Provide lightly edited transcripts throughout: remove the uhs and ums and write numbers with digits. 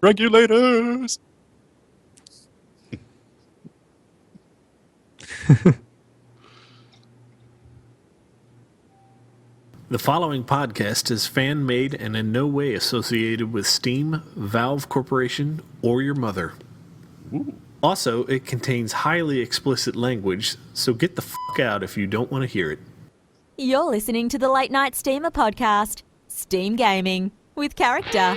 Regulators! The following podcast is fan-made and in no way associated with Steam, Valve Corporation, or your mother. Ooh. Also, it contains highly explicit language, so get the fuck out if you don't want to hear it. You're listening to the Late Night Steamer podcast, Steam Gaming, with character.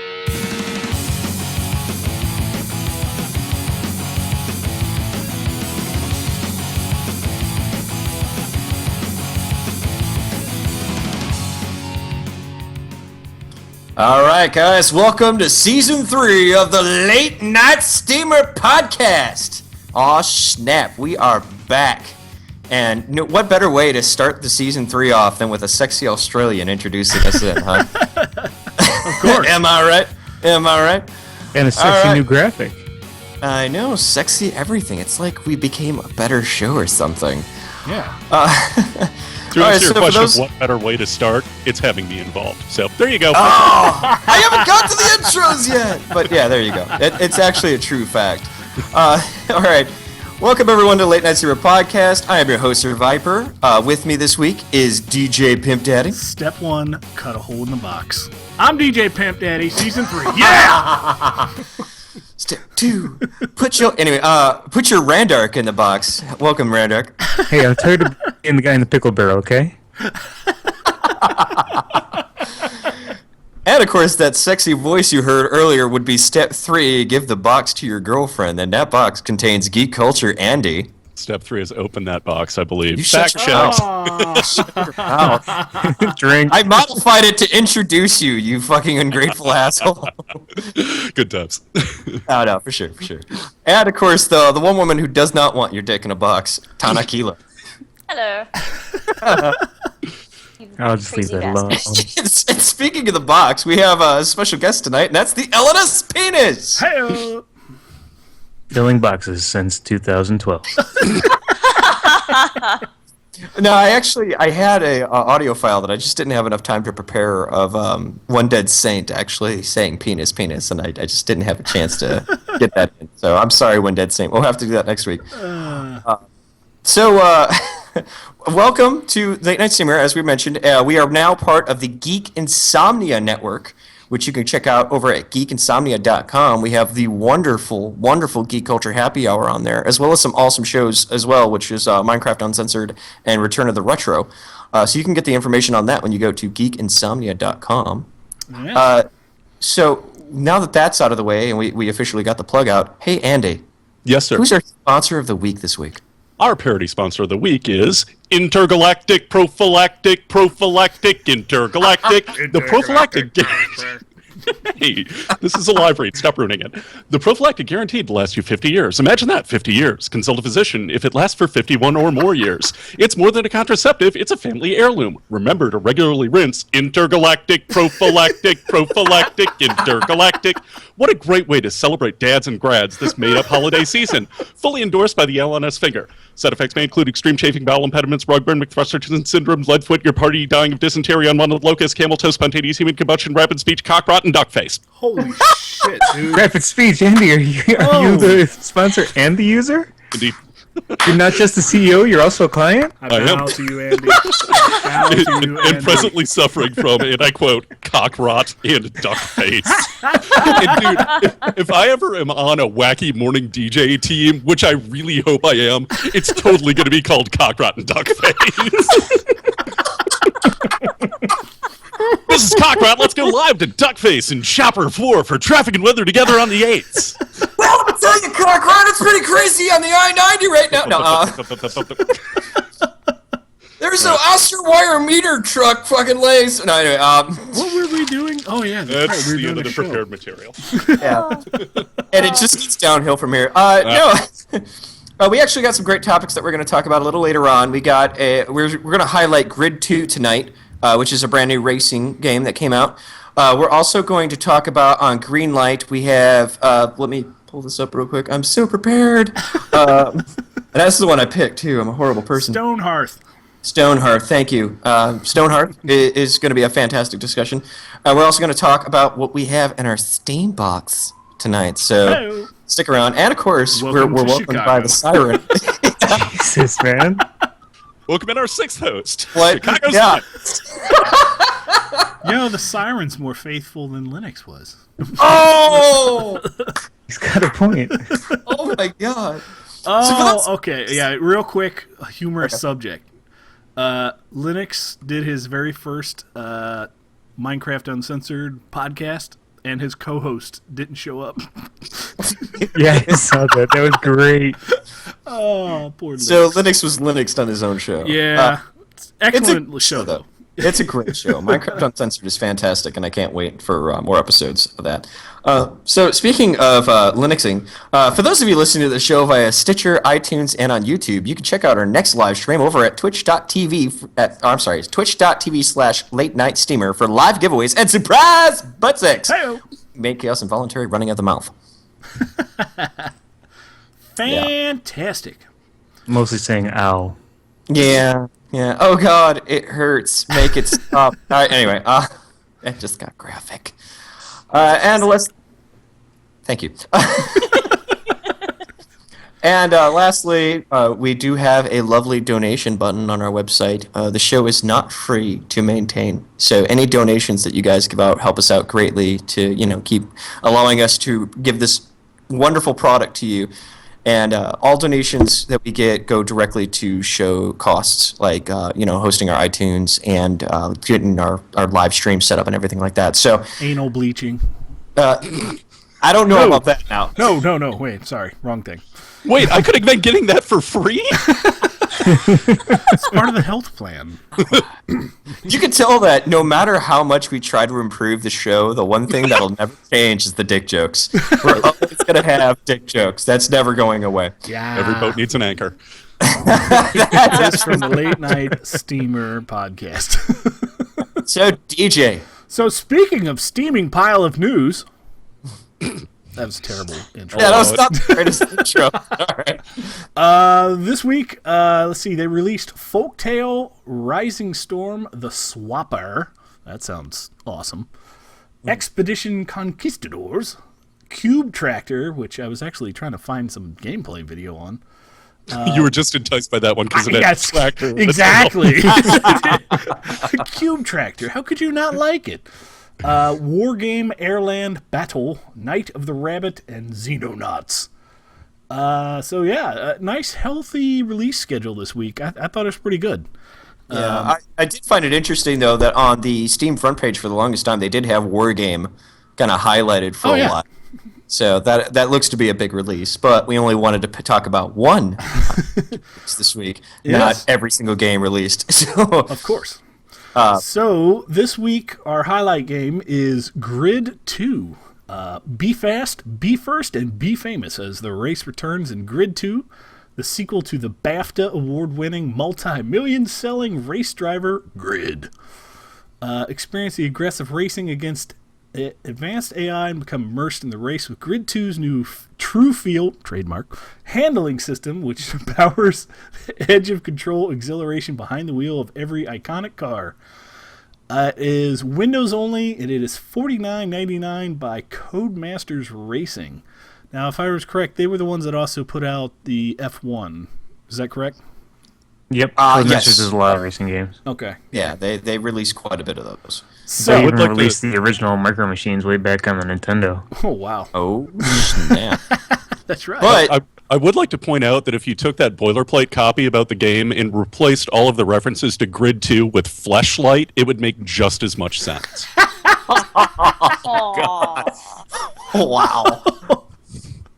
All right, guys, welcome to Season 3 of the Late Night Steamer podcast. Aw, snap, we are back. And you know, what better way to start the Season 3 off than with a sexy Australian introducing us in, huh? Of course. Am I right? Am I right? And a sexy new graphic. I know, sexy everything. It's like we became a better show or something. Yeah. To answer your question of what better way to start, it's having me involved. So, there you go. Oh, I haven't got to the intros yet! But yeah, there you go. It's actually a true fact. All right. Welcome, everyone, to Late Night Steamer Podcast. I am your host, Vyper. With me this week is DJ Pimp Daddy. Step 1, cut a hole in the box. I'm DJ Pimp Daddy, Season 3. Yeah! Step 2, put your Randark in the box. Welcome, Randark. Hey, I'm tired of being the guy in the pickle barrel, okay? And, of course, that sexy voice you heard earlier would be Step 3, give the box to your girlfriend. And that box contains GeekCultureAndy. Step 3 is open that box, I believe. You Fact check. Drink. I modified it to introduce you, you fucking ungrateful asshole. Good times. Oh, no, for sure. And, of course, the one woman who does not want your dick in a box, Tanakila. Hello. I'll just leave that alone. And speaking of the box, we have a special guest tonight, and that's the LNS penis. Hey. Filling boxes since 2012. No, I had a audio file that I just didn't have enough time to prepare of One Dead Saint actually saying penis, and I just didn't have a chance to get that in. So I'm sorry, One Dead Saint. We'll have to do that next week. Welcome to Late Night Steamer. As we mentioned, we are now part of the Geek Insomnia Network, which you can check out over at geekinsomnia.com. We have the wonderful, wonderful Geek Culture Happy Hour on there, as well as some awesome shows as well, which is Minecraft Uncensored and Return of the Retro. So you can get the information on that when you go to geekinsomnia.com. Yeah. So now that that's out of the way and we officially got the plug out, hey, Andy. Yes, sir. Who's our sponsor of the week this week? Our parody sponsor of the week is Intergalactic Prophylactic Intergalactic. The prophylactic. Hey, this is a live read. Stop ruining it. The prophylactic guaranteed to last you 50 years. Imagine that, 50 years. Consult a physician if it lasts for 51 or more years. It's more than a contraceptive. It's a family heirloom. Remember to regularly rinse Intergalactic Prophylactic Intergalactic. What a great way to celebrate dads and grads this made-up holiday season. Fully endorsed by the LNS finger. Side effects may include extreme chafing, bowel impediments, rug burn, McThrusterton syndrome, lead foot, your party dying of dysentery, unwanted locust, camel toe, spontaneous human combustion, rapid speech, cock rot, and duck face. Holy shit, dude. Rapid speech, Andy, are you the sponsor and the user? Indeed. You're not just the CEO, you're also a client? I bow to you, Andy. Bow to you, Andy. And presently suffering from, and I quote, cock rot and duck face. And dude, if I ever am on a wacky morning DJ team, which I really hope I am, it's totally going to be called cock rot and duck face. This is Cock Rot. Let's go live to Duckface and Shopper 4 for traffic and weather together on the 8th. Well, I'll tell you, Cock Rot, it's pretty crazy on the I-90 right now. There's an Osterwire meter truck fucking lays. No, anyway, What were we doing? Oh, yeah. That's right. the end of the prepared material. Yeah. And it just gets downhill from here. No. We actually got some great topics that we're going to talk about a little later on. We're going to highlight Grid 2 tonight, which is a brand new racing game that came out. We're also going to talk about on Greenlight. We have, let me pull this up real quick. I'm so prepared. And that's the one I picked, too. I'm a horrible person. Stonehearth, thank you. Stonehearth is going to be a fantastic discussion. We're also going to talk about what we have in our Steam box tonight. So Hey-o. stick around. And of course, Welcome we're to welcomed Chicago. by the Siren. Jesus, man. Welcome in our 6th host. What? Chicago's Yeah. The Siren's more faithful than Linux was. Oh! He's got a point. Oh my god. Oh, okay. Yeah, real quick, a humorous subject. Linux did his very first Minecraft Uncensored podcast, and his co-host didn't show up. Yeah, I saw that. That was great. Oh, poor Linux. So Linux was Linuxed on his own show. Yeah. Excellent It's a show, though. It's a great show. Minecraft Uncensored is fantastic, and I can't wait for more episodes of that. So speaking of Linuxing, for those of you listening to the show via Stitcher, iTunes, and on YouTube, you can check out our next live stream over at twitch.tv/late night steamer for live giveaways and surprise butt sex. Hey-o. Made chaos involuntary running at the mouth. Fantastic. Mostly saying ow. Yeah. Yeah. Oh God, it hurts. Make it stop. All right. Anyway, that just got graphic. And let's. Thank you. And lastly, we do have a lovely donation button on our website. The show is not free to maintain, so any donations that you guys give out help us out greatly to keep allowing us to give this wonderful product to you. And all donations that we get go directly to show costs, like hosting our iTunes and getting our live stream set up and everything like that. So Anal bleaching. I don't know about that now. No. Wait, sorry. Wrong thing. Wait, I could have been getting that for free? It's part of the health plan. You can tell that no matter how much we try to improve the show, the one thing that'll never change is the dick jokes. We're always going to have dick jokes. That's never going away. Yeah. Every boat needs an anchor. That's from the Late Night Steamer podcast. So, DJ. So, speaking of steaming pile of news, that was a terrible intro. Yeah, that was not the greatest intro. All right. This week, let's see, they released Folktale Rising Storm the Swapper. That sounds awesome. Expedition Conquistadors. Cube Tractor, which I was actually trying to find some gameplay video on. You were just enticed by that one because of that Yes, tractor. exactly. Cube Tractor. How could you not like it? Wargame Airland Battle, Night of the Rabbit, and Xenonauts. Nice healthy release schedule this week. I thought it was pretty good. Yeah, I did find it interesting, though, that on the Steam front page for the longest time, they did have Wargame kind of highlighted for a lot. So that looks to be a big release, but we only wanted to talk about one this week, not every single game released. So, Of course. So this week, our highlight game is Grid 2. Be fast, be first, and be famous as the race returns in Grid 2, the sequel to the BAFTA award-winning multi-million-selling race driver Grid. Experience the aggressive racing against advanced AI and become immersed in the race with Grid 2's new True Field, trademark, handling system, which powers the edge of control exhilaration behind the wheel of every iconic car. It is Windows only, and it is $49.99 by Codemasters Racing. Now, if I was correct, they were the ones that also put out the F1. Is that correct? Yep. yes. Yes. There's a lot of racing games. Okay. yeah, they released quite a bit of those. So, They would even like to- released the original Micro Machines way back on the Nintendo. oh, wow. Oh, snap. That's right. But I would like to point out that if you took that boilerplate copy about the game and replaced all of the references to Grid 2 with Fleshlight, it would make just as much sense. wow.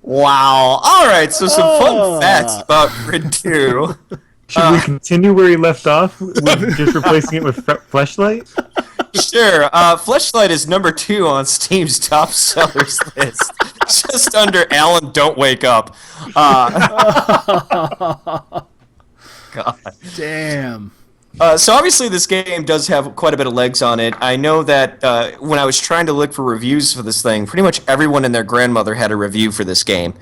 Wow. All right, so some fun facts about Grid 2. Should we continue where he left off with just replacing it with Fleshlight? Sure. Fleshlight is number 2 on Steam's top sellers list. Just under Alan Don't Wake Up. God. Damn. So obviously this game does have quite a bit of legs on it. I know that when I was trying to look for reviews for this thing, pretty much everyone and their grandmother had a review for this game.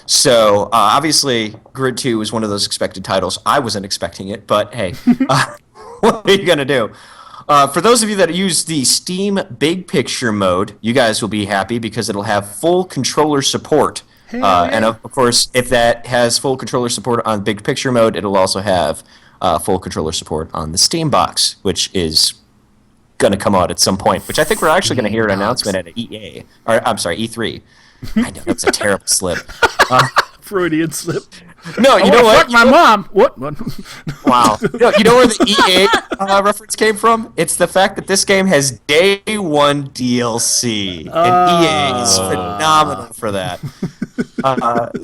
So obviously Grid 2 was one of those expected titles. I wasn't expecting it, but hey, what are you going to do? For those of you that use the Steam Big Picture mode, you guys will be happy because it'll have full controller support. And of course, if that has full controller support on Big Picture mode, it'll also have full controller support on the Steam box, which is going to come out at some point, which I think we're actually going to hear an announcement at EA. Or, I'm sorry, E3. I know, that's a terrible slip. Freudian slip. No, you know what? Fuck my mom. What? Wow. You know where the EA reference came from? It's the fact that this game has day one DLC, and EA is phenomenal for that.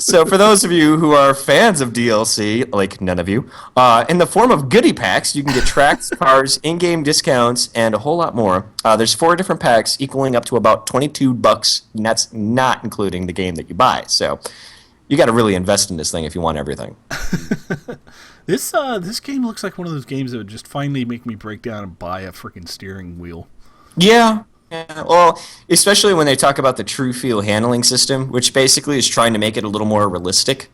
So for those of you who are fans of DLC, like none of you, in the form of goodie packs, you can get tracks, cars, in-game discounts, and a whole lot more. There's 4 different packs equaling up to about $22, and that's not including the game that you buy. So you got to really invest in this thing if you want everything. This game looks like one of those games that would just finally make me break down and buy a freaking steering wheel. Yeah. Well, especially when they talk about the true feel handling system, which basically is trying to make it a little more realistic.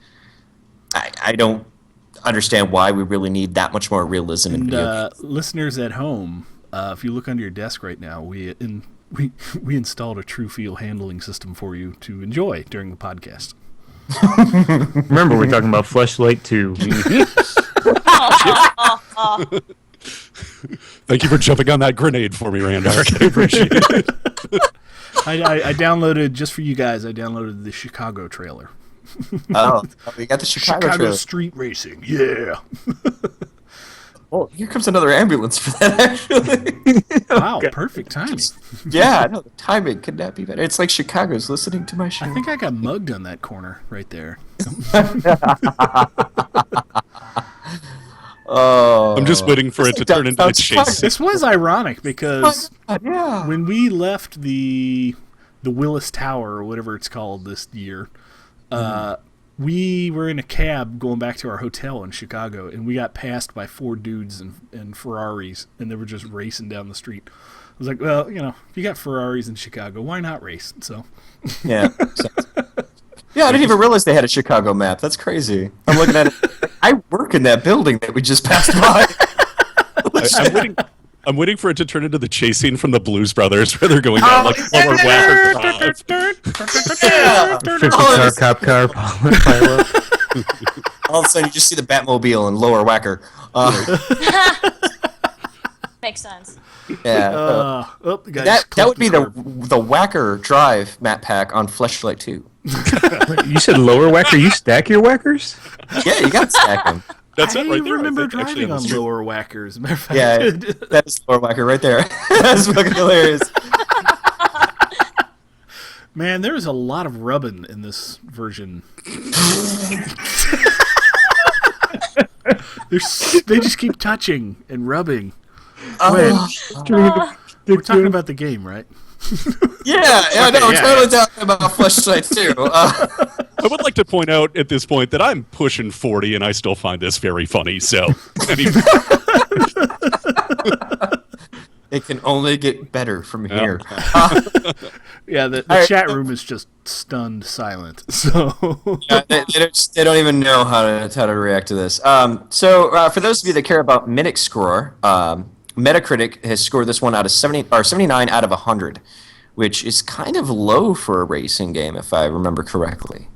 I don't understand why we really need that much more realism in video games. Listeners at home, if you look under your desk right now, we installed a true feel handling system for you to enjoy during the podcast. Remember, we're talking about Fleshlight 2. Thank you for jumping on that grenade for me, Randark. I appreciate it. I downloaded, just for you guys, I downloaded the Chicago trailer. Oh, we got the Chicago trailer. Street racing, yeah. Oh, here comes another ambulance for that, actually. Wow, perfect timing. Yeah, I know, the timing could not be better. It's like Chicago's listening to my show. I think I got mugged on that corner right there. Oh, I'm just waiting for it to turn into a chase. This was ironic because yeah. when we left the Willis Tower or whatever it's called this year, we were in a cab going back to our hotel in Chicago, and we got passed by 4 dudes in Ferraris, and they were just racing down the street. I was like, well, if you got Ferraris in Chicago, why not race? So, yeah. Yeah, I didn't even realize they had a Chicago map. That's crazy. I'm looking at it. I work in that building that we just passed by. I'm waiting for it to turn into the chase scene from the Blues Brothers, where they're going down like lower whacker. 50-car cop car pile up. All of a sudden, you just see the Batmobile and lower whacker. Makes sense. Yeah. that would be the whacker drive map pack on Fleshlight 2. You said lower whacker? You stack your whackers? Yeah, you got to stack them. That's it right there. I remember think, actually, driving on lower whackers. As a matter of fact. Yeah, that is lower whacker right there. That's fucking hilarious. Man, there is a lot of rubbing in this version. They just keep touching and rubbing. We're talking about the game, right? Yeah, no, we're totally talking about Fleshlight 2. I would like to point out at this point that I'm pushing 40 and I still find this very funny. So, it can only get better from here. Yeah, the chat room is just stunned silent. So yeah, they don't even know how to react to this. So for those of you that care about Minix score, Metacritic has scored this one out of 79 out of 100, which is kind of low for a racing game, if I remember correctly.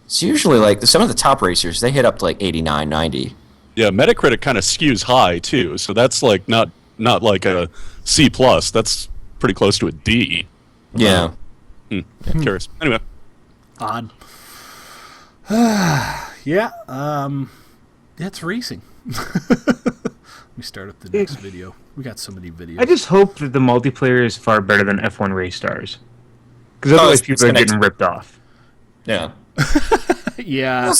It's usually like some of the top racers, they hit up to like 89, 90. yeah, Metacritic kind of skews high too, so that's like not like a C+. That's pretty close to a D. Yeah. Curious. Anyway. odd. Yeah, it's racing. Let me start up the next video. We got so many videos. I just hope that the multiplayer is far better than F1 Race Stars. Because otherwise people are getting ripped off. Yeah. Yeah. Well,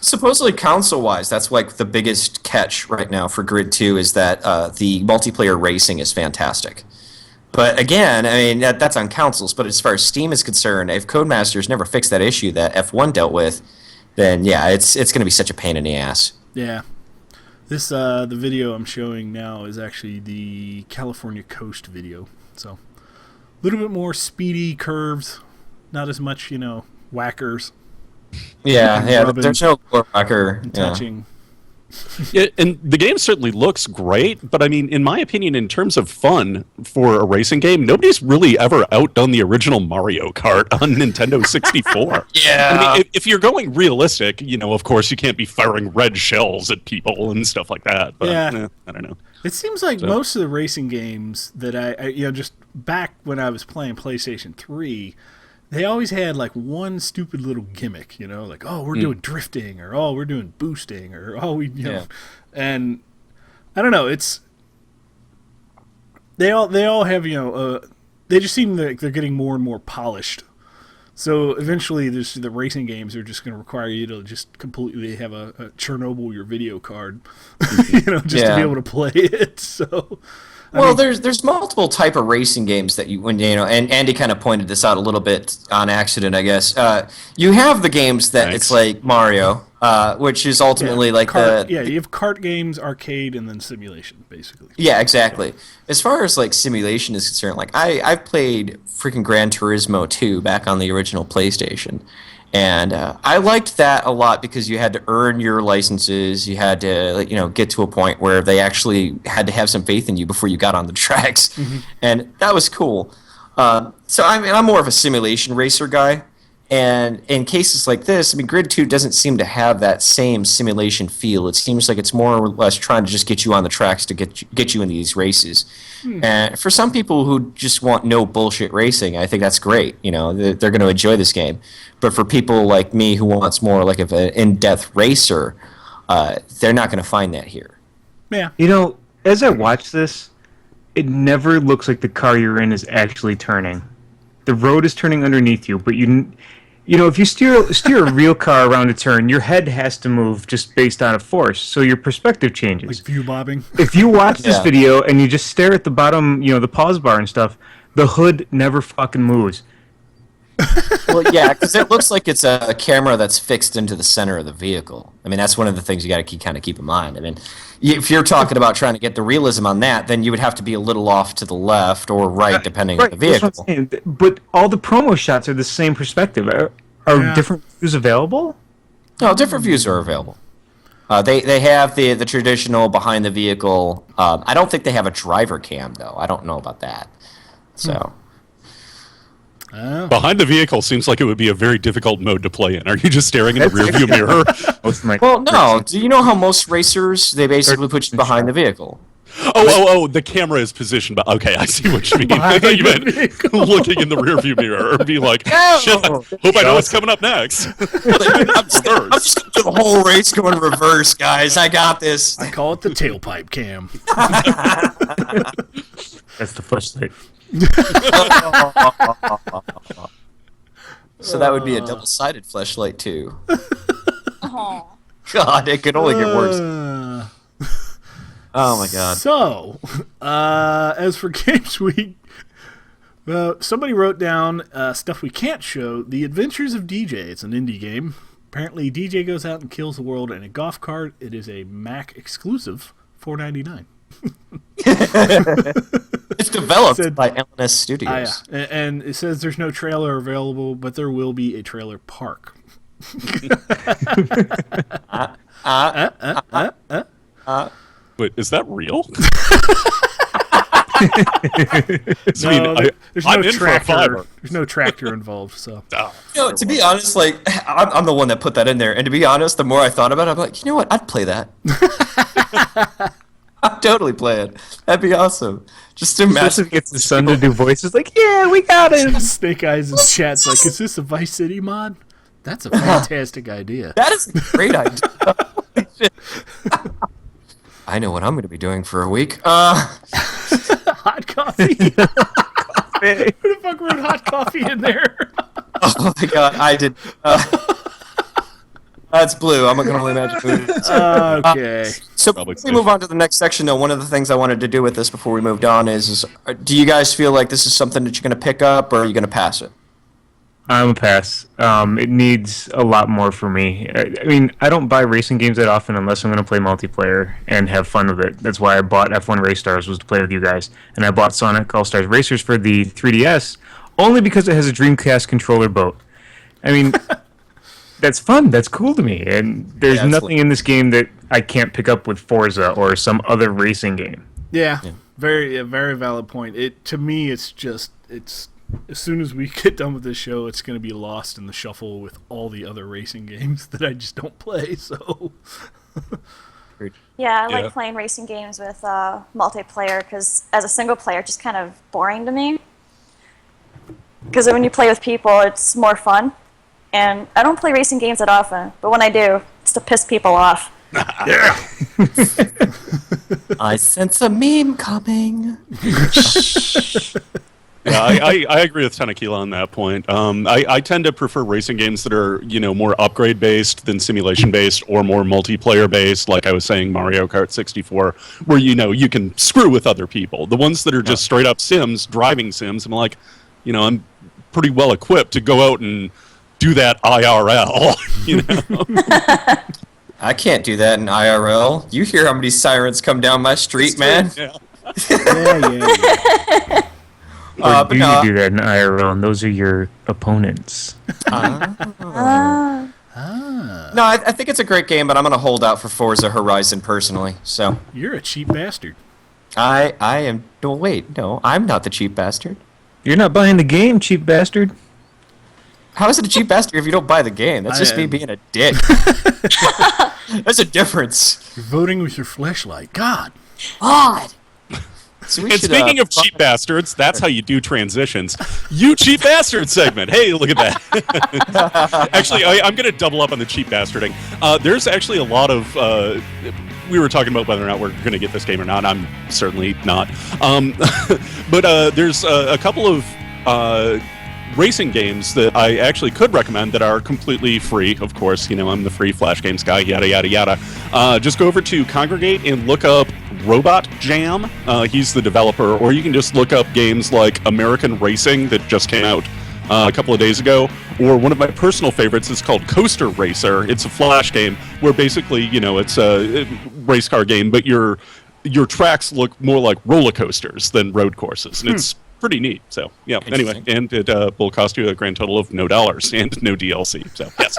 supposedly console-wise, that's like the biggest catch right now for Grid 2 is that the multiplayer racing is fantastic. But again, I mean, that's on consoles, but as far as Steam is concerned, if Codemasters never fixed that issue that F1 dealt with, then yeah, it's going to be such a pain in the ass. Yeah. This the video I'm showing now is actually the California Coast video. So, a little bit more speedy curves, not as much, Yeah, rubbing there's no floor whacker. and Yeah. touching. Yeah, and the game certainly looks great, but I mean, in my opinion, in terms of fun for a racing game, nobody's really ever outdone the original Mario Kart on Nintendo 64. Yeah. I mean, if you're going realistic, of course, you can't be firing red shells at people and stuff like that. But, Yeah. I don't know. It seems like most of the racing games that I just back when I was playing PlayStation 3, they always had like one stupid little gimmick, like, oh, we're doing drifting, or oh, we're doing boosting, or oh, know. And I don't know, they all have, they just seem like they're getting more and more polished. So eventually, the racing games are just going to require you to just completely have a Chernobyl your video card, to be able to play it. So. Well, there's multiple type of racing games that and Andy kind of pointed this out a little bit on accident, I guess. You have the games that it's like Mario, which is ultimately you have kart games, arcade, and then simulation, basically. Yeah, exactly. As far as like simulation is concerned, like I've played freaking Gran Turismo 2 back on the original PlayStation. And I liked that a lot because you had to earn your licenses. You had to, get to a point where they actually had to have some faith in you before you got on the tracks, and that was cool. So I'm more of a simulation racer guy, and in cases like this, Grid 2 doesn't seem to have that same simulation feel. It seems like it's more or less trying to just get you on the tracks to get you into these races. And for some people who just want no bullshit racing, I think that's great. They're going to enjoy this game. But for people like me who wants more like of an in-depth racer, they're not going to find that here. Yeah. As I watch this, it never looks like the car you're in is actually turning. The road is turning underneath you, but if you steer a real car around a turn, your head has to move just based on a force, so your perspective changes. Like view bobbing. If you watch this video and you just stare at the bottom, the pause bar and stuff, the hood never fucking moves. Well, yeah, because it looks like it's a camera that's fixed into the center of the vehicle. That's one of the things you got to keep in mind. If you're talking about trying to get the realism on that, then you would have to be a little off to the left or right, depending on the vehicle. That's what I'm saying. But all the promo shots are the same perspective. Are different views available? No, different views are available. They have the traditional behind the vehicle. I don't think they have a driver cam, though. I don't know about that. So. Behind the vehicle seems like it would be a very difficult mode to play in. Are you just staring in the rearview mirror? Well, no. Do you know how most racers, they basically put you behind the vehicle? Oh, the camera is positioned. But okay, I see what you mean. I thought you meant looking in the rearview mirror and be like, shit, hope I know what's coming up next. I'm just going to do the whole race going reverse, guys. I got this. I call it the tailpipe cam. That's the flashlight. So that would be a double-sided flashlight too. God, it could only get worse. Oh my God. So, as for Games Week, somebody wrote down stuff we can't show. The Adventures of DJ. It's an indie game. Apparently, DJ goes out and kills the world in a golf cart. It is a Mac exclusive, $4.99. It's developed by LNS Studios. And it says there's no trailer available, but there will be a trailer park. Wait, is that real? There's no tractor. There's no tractor involved. So, to be honest, I'm the one that put that in there. And to be honest, the more I thought about it, I'm like, you know what? I'd play that. I'd totally play it. That'd be awesome. Just imagine gets the son to do voices like, yeah, we got it. Snake Eyes in chat's like, is this a Vice City mod? That's a fantastic idea. That is a great idea. I know what I'm going to be doing for a week. Hot coffee. Who the fuck wrote hot coffee in there? Oh my God, I did. That's blue. I'm not going to imagine movies. Okay. So before we move on to the next section, though, one of the things I wanted to do with this before we moved on is do you guys feel like this is something that you're going to pick up, or are you going to pass it? I'm a pass. It needs a lot more for me. I don't buy racing games that often unless I'm going to play multiplayer and have fun with it. That's why I bought F1 Race Stars, was to play with you guys. And I bought Sonic All-Stars Racers for the 3DS only because it has a Dreamcast controller boat. That's fun. That's cool to me. And there's nothing in this game that I can't pick up with Forza or some other racing game. Yeah. Very valid point. To me, it's as soon as we get done with this show, it's going to be lost in the shuffle with all the other racing games that I just don't play. So. Yeah, I like playing racing games with multiplayer because as a single player, it's just kind of boring to me. Because when you play with people, it's more fun. And I don't play racing games that often, but when I do, it's to piss people off. Yeah. I sense a meme coming. Yeah, I agree with Tanakila on that point. I tend to prefer racing games that are, more upgrade-based than simulation-based or more multiplayer-based, like I was saying, Mario Kart 64, where, you can screw with other people. The ones that are just straight-up sims, driving sims, I'm like, I'm pretty well equipped to go out and do that IRL, I can't do that in IRL. You hear how many sirens come down my street, man? Yeah. Yeah. Or do you do that in IRL, and those are your opponents? No, I think it's a great game, but I'm going to hold out for Forza Horizon personally. So You're a cheap bastard. I am. No, wait, no, I'm not the cheap bastard. You're not buying the game, cheap bastard. How is it a cheap bastard if you don't buy the game? That's just me being a dick. There's a difference. You're voting with your fleshlight. God. Odd. So we And should, speaking of cheap bastards, that's how you do transitions. You cheap bastard segment. Hey, look at that. Actually, I'm going to double up on the cheap bastarding. There's actually a lot of... we were talking about whether or not we're going to get this game or not. I'm certainly not. But there's a couple of racing games that I actually could recommend that are completely free. Of course, I'm the free Flash Games guy, yada, yada, yada. Just go over to Congregate and look up Robot Jam. He's the developer, or you can just look up games like American Racing that just came out a couple of days ago, or one of my personal favorites is called Coaster Racer. It's a Flash game where basically, it's a race car game, but your tracks look more like roller coasters than road courses, and it's pretty neat. So, yeah, anyway, and it will cost you a grand total of $0 and no DLC. So, yes.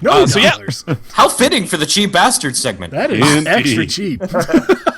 No so, yeah. dollars. How fitting for the cheap bastard segment. That is Indeed. extra cheap.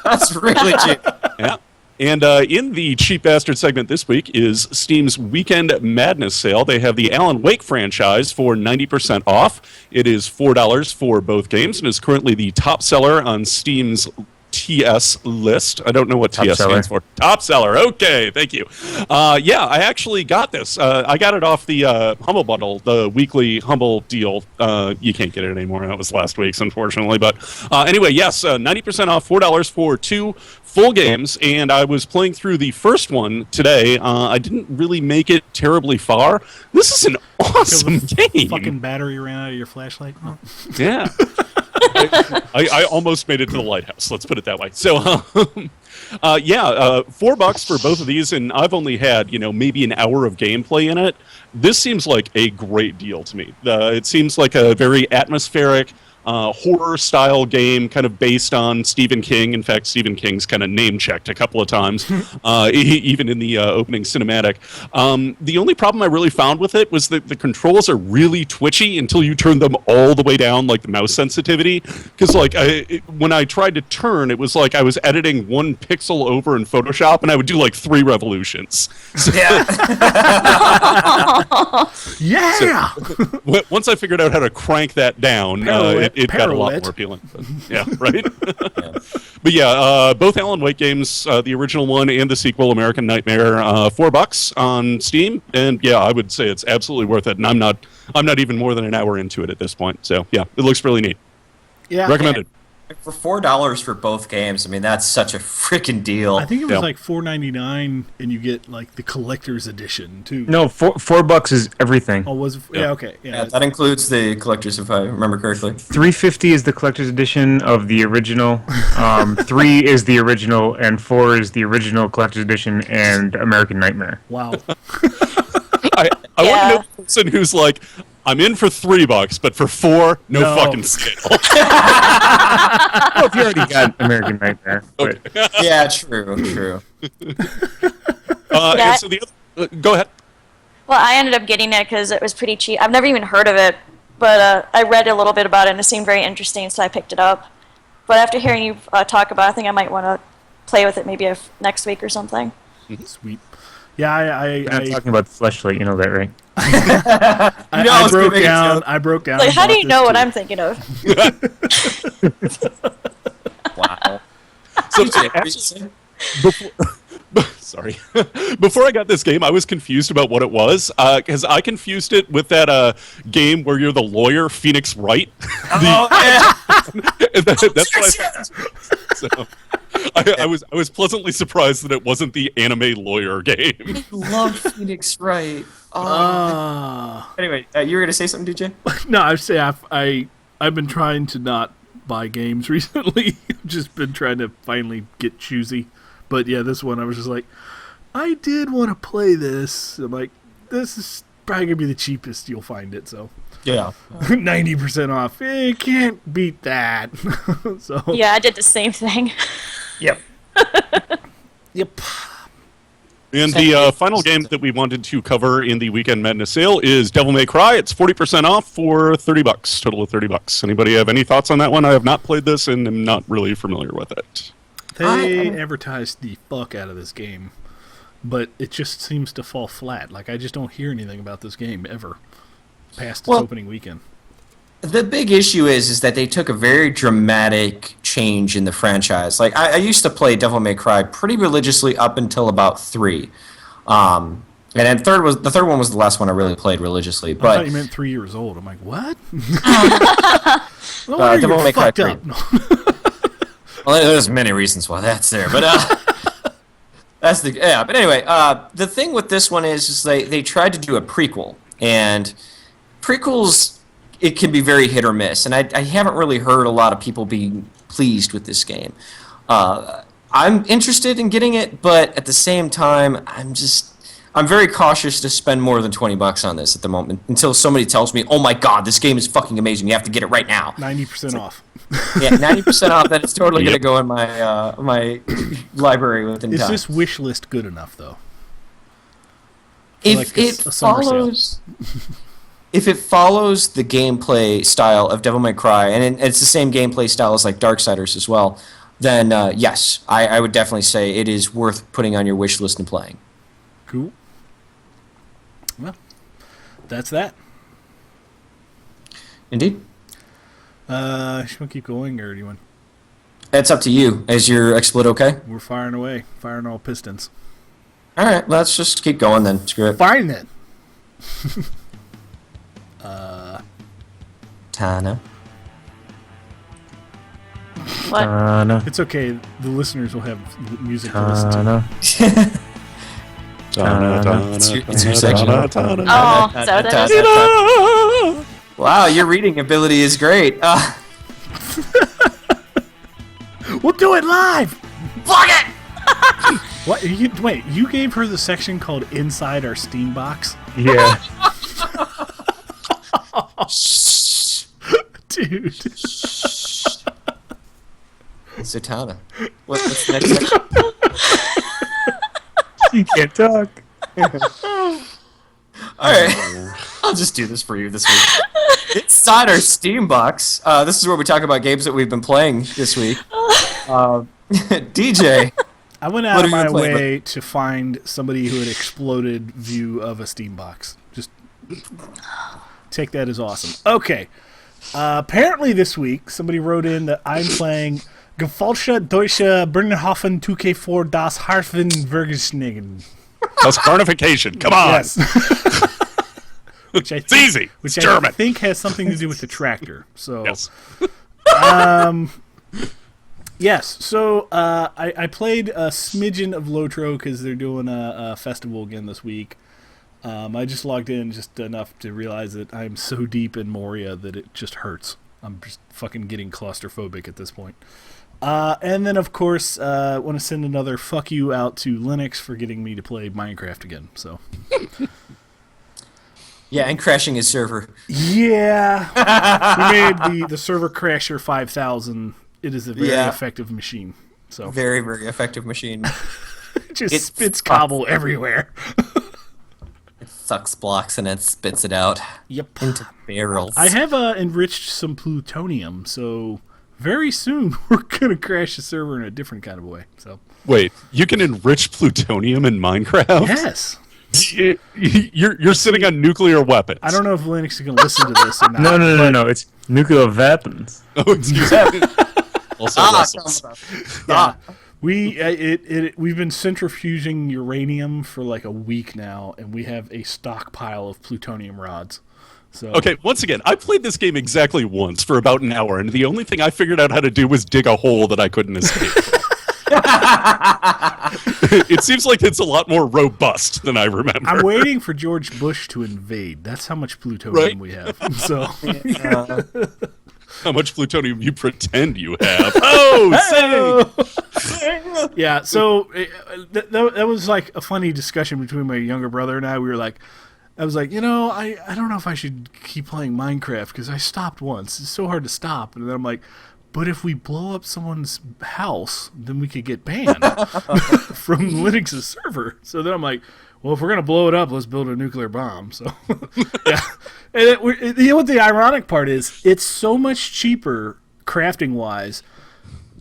That's really cheap. Yeah. And in the Cheap Bastard segment this week is Steam's Weekend Madness sale. They have the Alan Wake franchise for 90% off. It is $4 for both games and is currently the top seller on Steam's TS list. I don't know what TS stands for. Top seller. Okay, thank you. Yeah, I actually got this. I got it off the Humble Bundle, the weekly Humble deal. You can't get it anymore. That was last week's, unfortunately. But anyway, yes, 90% off, $4 for 2 full games. And I was playing through the first one today. I didn't really make it terribly far. This is an awesome game. Fucking battery ran out of your flashlight. Oh. Yeah. I almost made it to the lighthouse. Let's put it that way. So, yeah, $4 for both of these, and I've only had maybe an hour of gameplay in it. This seems like a great deal to me. It seems like a very atmospheric horror-style game, kind of based on Stephen King. In fact, Stephen King's kind of name-checked a couple of times, even in the opening cinematic. The only problem I really found with it was that the controls are really twitchy until you turn them all the way down, like the mouse sensitivity. Because, when I tried to turn, it was like I was editing 1 pixel over in Photoshop, and I would do, 3 revolutions. So, Yeah. Yeah! once I figured out how to crank that down, it got a lot more appealing. But, yeah, right? But yeah, both Alan Wake games, the original one and the sequel, American Nightmare, $4 on Steam, and yeah, I would say it's absolutely worth it. And I'm not even more than an hour into it at this point. So yeah, it looks really neat. Yeah. Recommended. For $4 for both games, I mean, that's such a freaking deal. I think it was Yeah. $4.99, and you get the collector's edition too. No, $4 is everything. Oh, was it? Yeah, okay. Yeah, that includes the collectors, if I remember correctly. $3.50 is the collector's edition of the original. 3 is the original, and 4 is the original collector's edition and American Nightmare. Wow. I want to know the person who's like, I'm in for $3, but for 4, no fucking sale. Well, if you already got American Nightmare. But Yeah, true. And so the other, go ahead. Well, I ended up getting it because it was pretty cheap. I've never even heard of it, but I read a little bit about it and it seemed very interesting, so I picked it up. But after hearing you talk about it, I think I might want to play with it maybe next week or something. Sweet. Yeah, We're not talking about the fleshlight, you know that, right? I broke down. Like, how do you know what I'm? I'm thinking of? Wow. So, sorry. Before I got this game, I was confused about what it was because I confused it with that game where you're the lawyer, Phoenix Wright. Oh, yeah. That's what I thought. So, I was pleasantly surprised that it wasn't the anime lawyer game. Love Phoenix Wright. Oh. Anyway, you were gonna say something, DJ? No, I say I've been trying to not buy games recently. I've just been trying to finally get choosy. But yeah, this one I was just like, I did want to play this. I'm like, this is probably gonna be the cheapest you'll find it. So Yeah. 90% off. You can't beat that. So Yeah, I did the same thing. Yep. Yep. And the final game that we wanted to cover in the Weekend Madness sale is Devil May Cry. It's 40% off for $30, total of $30. Anybody have any thoughts on that one? I have not played this and am not really familiar with it. They advertised the fuck out of this game, but it just seems to fall flat. Like, I just don't hear anything about this game ever past its opening weekend. The big issue is that they took a very dramatic change in the franchise. Like, I used to play Devil May Cry pretty religiously up until about 3. And then the third one was the last one I really played religiously. I But thought you meant 3 years old. I'm like, what? Devil May Cry fucked 3. up. Well, there's many reasons why that's there, but that's the But anyway, the thing with this one is they tried to do a prequel, and prequels, it can be very hit or miss, and I haven't really heard a lot of people being pleased with this game. I'm interested in getting it, but at the same time, I'm very cautious to spend more than $20 on this at the moment until somebody tells me, "Oh my God, this game is fucking amazing! You have to get it right now." 90% off. Yeah, 90% off. That it's totally going to go in my my library within time. Is this wish list good enough, though? If like it a summer sale. follows, if it follows the gameplay style of Devil May Cry, and it's the same gameplay style as like Darksiders as well, then yes, I would definitely say it is worth putting on your wish list and playing. Cool. Well, that's that. Indeed. Should we want to keep going, or do you want... It's up to you. Is your XSplit okay? We're firing away. Firing all pistons. All right, let's just keep going then. Screw it. Fine, then. Tana. What? It's okay. The listeners will have music to listen to. It's your section. Oh, is that what that is? Wow, your reading ability is great. We'll do it live! Fuck it! What? Wait, you gave her the section called Inside Our Steam Box? Yeah. Dude. Zatanna. What's the next section? You can't talk. Alright. I'll just do this for you this week. Inside our Steam box, this is where we talk about games that we've been playing this week. DJ. I went out of my way to find somebody who had exploded view of a Steam box. Just take that as awesome. Okay. Apparently this week, somebody wrote in that I'm playing Gefalsche Deutsche Bernhofen 2K4 Das Harfenvergesnigen. That's carnification. Come on. Yes. It's easy. Which It's I German. think has something to do with the tractor. So Yes. yes. So I played a smidgen of LOTRO because they're doing a festival again this week. I just logged in just enough to realize that I'm so deep in Moria that it just hurts. I'm just fucking getting claustrophobic at this point. And then, of course, I want to send another fuck you out to Linux for getting me to play Minecraft again. So. Yeah, and crashing his server. Yeah. We made the server crasher 5000. It is a very effective machine. So Very, very effective machine. it just spits cobble everywhere. It sucks blocks and then spits it out Yep. into barrels. I have enriched some plutonium, so very soon we're gonna crash the server in a different kind of way. So Wait, you can enrich plutonium in Minecraft? yes. You're sitting on nuclear weapons. I don't know if Linux is going to listen to this or not. No. It's nuclear weapons. Oh, excuse me. Also Russell's. Yeah. We've been centrifuging uranium for like a week now, and we have a stockpile of plutonium rods. So Okay, once again, I played this game exactly once for about an hour, and the only thing I figured out how to do was dig a hole that I couldn't escape from. It seems like it's a lot more robust than I remember. I'm waiting for George Bush to invade. That's how much plutonium we have. So How much plutonium you pretend you have. Oh, say! yeah, so that was like a funny discussion between my younger brother and I. We were like, I was like, I don't know if I should keep playing Minecraft because I stopped once. It's so hard to stop. And then I'm like, but if we blow up someone's house, then we could get banned from Linux's server. So then I'm like, well, if we're going to blow it up, let's build a nuclear bomb. So, yeah. And what the ironic part is, it's so much cheaper, crafting-wise,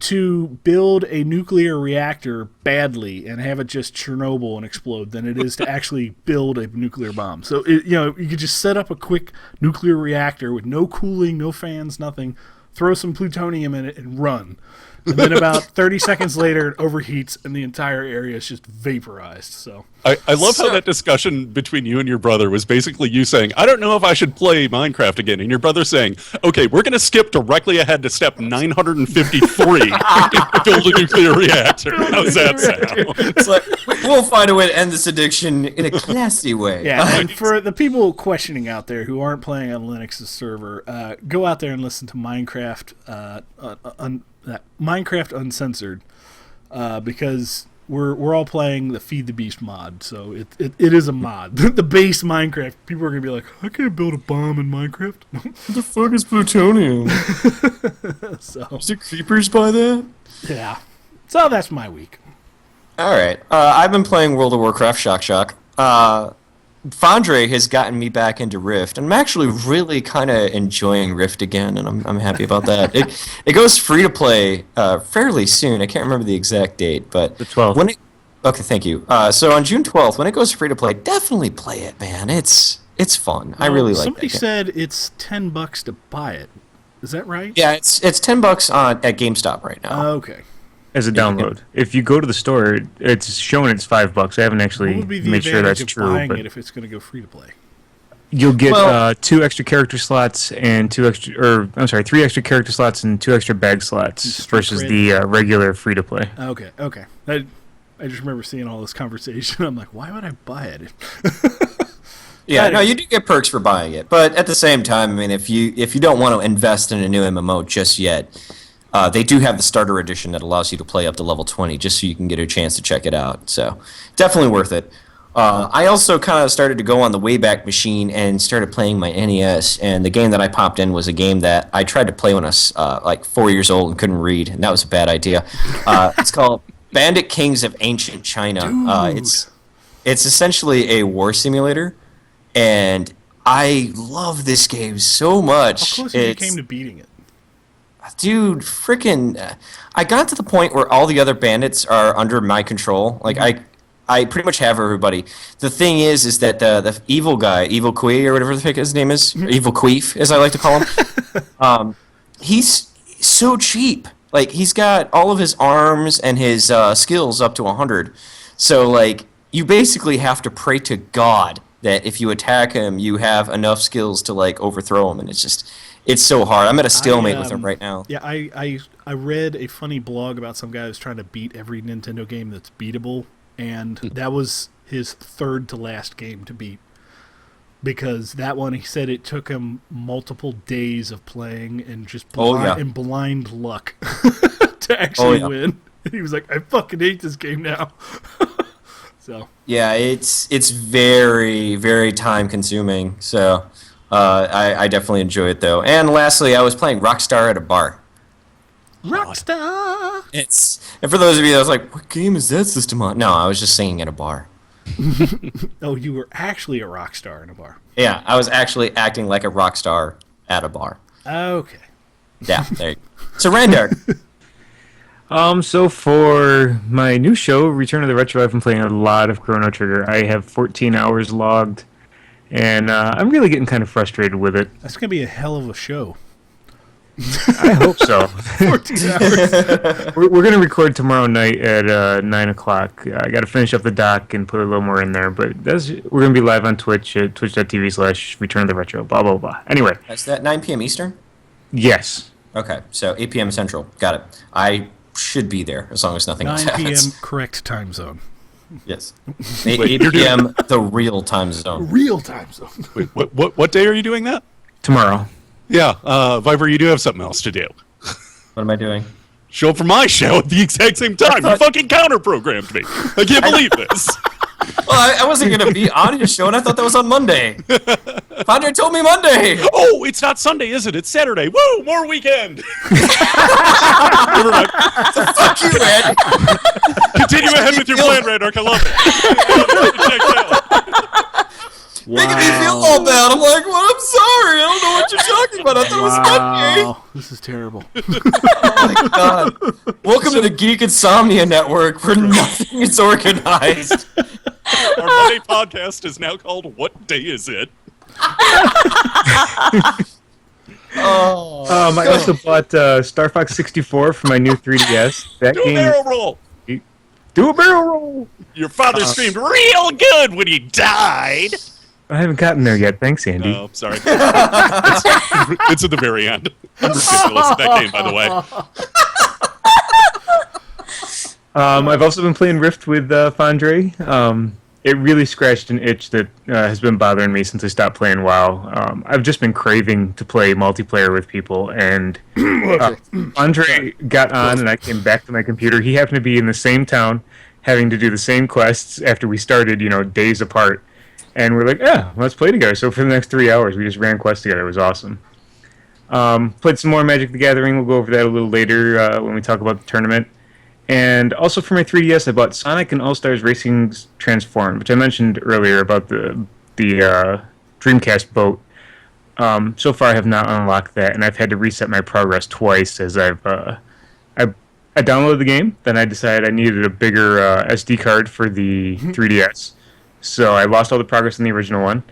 to build a nuclear reactor badly and have it just Chernobyl and explode than it is to actually build a nuclear bomb. So, you could just set up a quick nuclear reactor with no cooling, no fans, nothing, throw some plutonium in it, and run. And then about 30 seconds later, it overheats, and the entire area is just vaporized. So I love how that discussion between you and your brother was basically you saying, I don't know if I should play Minecraft again, and your brother saying, okay, we're going to skip directly ahead to step 953 and build a nuclear reactor. How's that sound? It's like, we'll find a way to end this addiction in a classy way. yeah, and for the people questioning out there who aren't playing on Linux's server, go out there and listen to Minecraft Minecraft Uncensored, because we're all playing the Feed the Beast mod, so it is a mod. The base Minecraft, people are gonna be like, I can't build a bomb in Minecraft. What the fuck is plutonium? So Is there creepers by that? yeah, so that's my week. All right. I've been playing World of Warcraft Shock. Fondre has gotten me back into Rift, and I'm actually really kind of enjoying Rift again, and I'm happy about that. It goes free to play fairly soon. I can't remember the exact date, but The 12th. Okay, thank you. So on June 12th, when it goes free to play, definitely play it, man. It's fun. I really like Somebody that game. said it's $10 to buy it. Is that right? Yeah, it's $10 at GameStop right now. Okay. As a download. If you go to the store, it's showing it's $5. I haven't What actually would be the made sure that's advantage of true, buying but it if it's going to go free to play? you'll get Well- 2 extra character slots and 3 extra character slots and 2 extra bag slots Straight versus credit. the regular free to play. Okay. I just remember seeing all this conversation. I'm like, why would I buy it? Yeah, no, you do get perks for buying it, but at the same time, I mean, if you don't want to invest in a new MMO just yet, they do have the starter edition that allows you to play up to level 20, just so you can get a chance to check it out. So, definitely worth it. I also kind of started to go on the Wayback Machine and started playing my NES, and the game that I popped in was a game that I tried to play when I was like 4 years old and couldn't read, and that was a bad idea. It's called Bandit Kings of Ancient China. It's essentially a war simulator, and I love this game so much. How close you came to beating it? Dude, freaking! I got to the point where all the other bandits are under my control. Like I pretty much have everybody. The thing is that the evil guy, Evil Quee or whatever the heck his name is, or Evil Queef as I like to call him, he's so cheap. Like he's got all of his arms and his skills up to 100. So like you basically have to pray to God that if you attack him, you have enough skills to like overthrow him, and it's so hard. I'm at a stalemate with him right now. Yeah, I read a funny blog about some guy who's trying to beat every Nintendo game that's beatable, and that was his third to last game to beat. Because that one, he said it took him multiple days of playing and just blind luck to actually win. He was like, I fucking hate this game now. So yeah, it's very, very time consuming. So I definitely enjoy it though. And lastly, I was playing Rockstar at a bar. Rockstar. And for those of you that was like, what game is that system on? No, I was just singing at a bar. Oh, you were actually a rock star in a bar. Yeah, I was actually acting like a rock star at a bar. Okay. Yeah, there you go. So, Randark. So for my new show, Return of the Retro, I've been playing a lot of Chrono Trigger. I have 14 hours logged, and I'm really getting kind of frustrated with it. That's going to be a hell of a show. I hope so. 14 hours. We're going to record tomorrow night at 9 o'clock. I got to finish up the doc and put a little more in there, but we're going to be live on Twitch at twitch.tv/Return of the Retro, blah, blah, blah. Anyway. Is that 9 p.m. Eastern? Yes. Okay, so 8 p.m. Central. Got it. I should be there as long as nothing 9 else p.m. happens. correct time zone. Yes. 8 p.m. the real time zone. Real time zone. Wait, what day are you doing that? Tomorrow. Yeah, Vyper, you do have something else to do. What am I doing? Show up for my show at the exact same time. You fucking counter-programmed me. I can't believe this. Well, I wasn't going to be on your show, and I thought that was on Monday. Founder told me Monday. Oh, it's not Sunday, is it? It's Saturday. Woo, more weekend. Never mind. Fuck you, Ed. Continue ahead with your plan, Randark. I love it. Making me feel all bad. I'm like, well, I'm sorry. I don't know what you're talking about. I thought it was Monday. Wow, this is terrible. Oh my god. Welcome to the Geek Insomnia Network, where nothing is organized. Our Monday podcast is now called What Day Is It? I also bought Star Fox 64 for my new 3DS. That Do a game. barrel roll. Do a barrel roll. Your father screamed real good when he died. I haven't gotten there yet. Thanks, Andy. Oh, sorry. It's at the very end. I'm ridiculous at that game, by the way. I've also been playing Rift with Fondre. It really scratched an itch that has been bothering me since I stopped playing WoW. I've just been craving to play multiplayer with people, and Andre got on, and I came back to my computer. He happened to be in the same town, having to do the same quests after we started, days apart. And we're like, yeah, let's play together. So for the next 3 hours, we just ran quests together. It was awesome. Played some more Magic the Gathering. We'll go over that a little later when we talk about the tournament. And also for my 3DS, I bought Sonic and All-Stars Racing Transformed, which I mentioned earlier about the Dreamcast boat. So far, I have not unlocked that, and I've had to reset my progress twice as I downloaded the game. Then I decided I needed a bigger SD card for the 3DS. So I lost all the progress in the original one.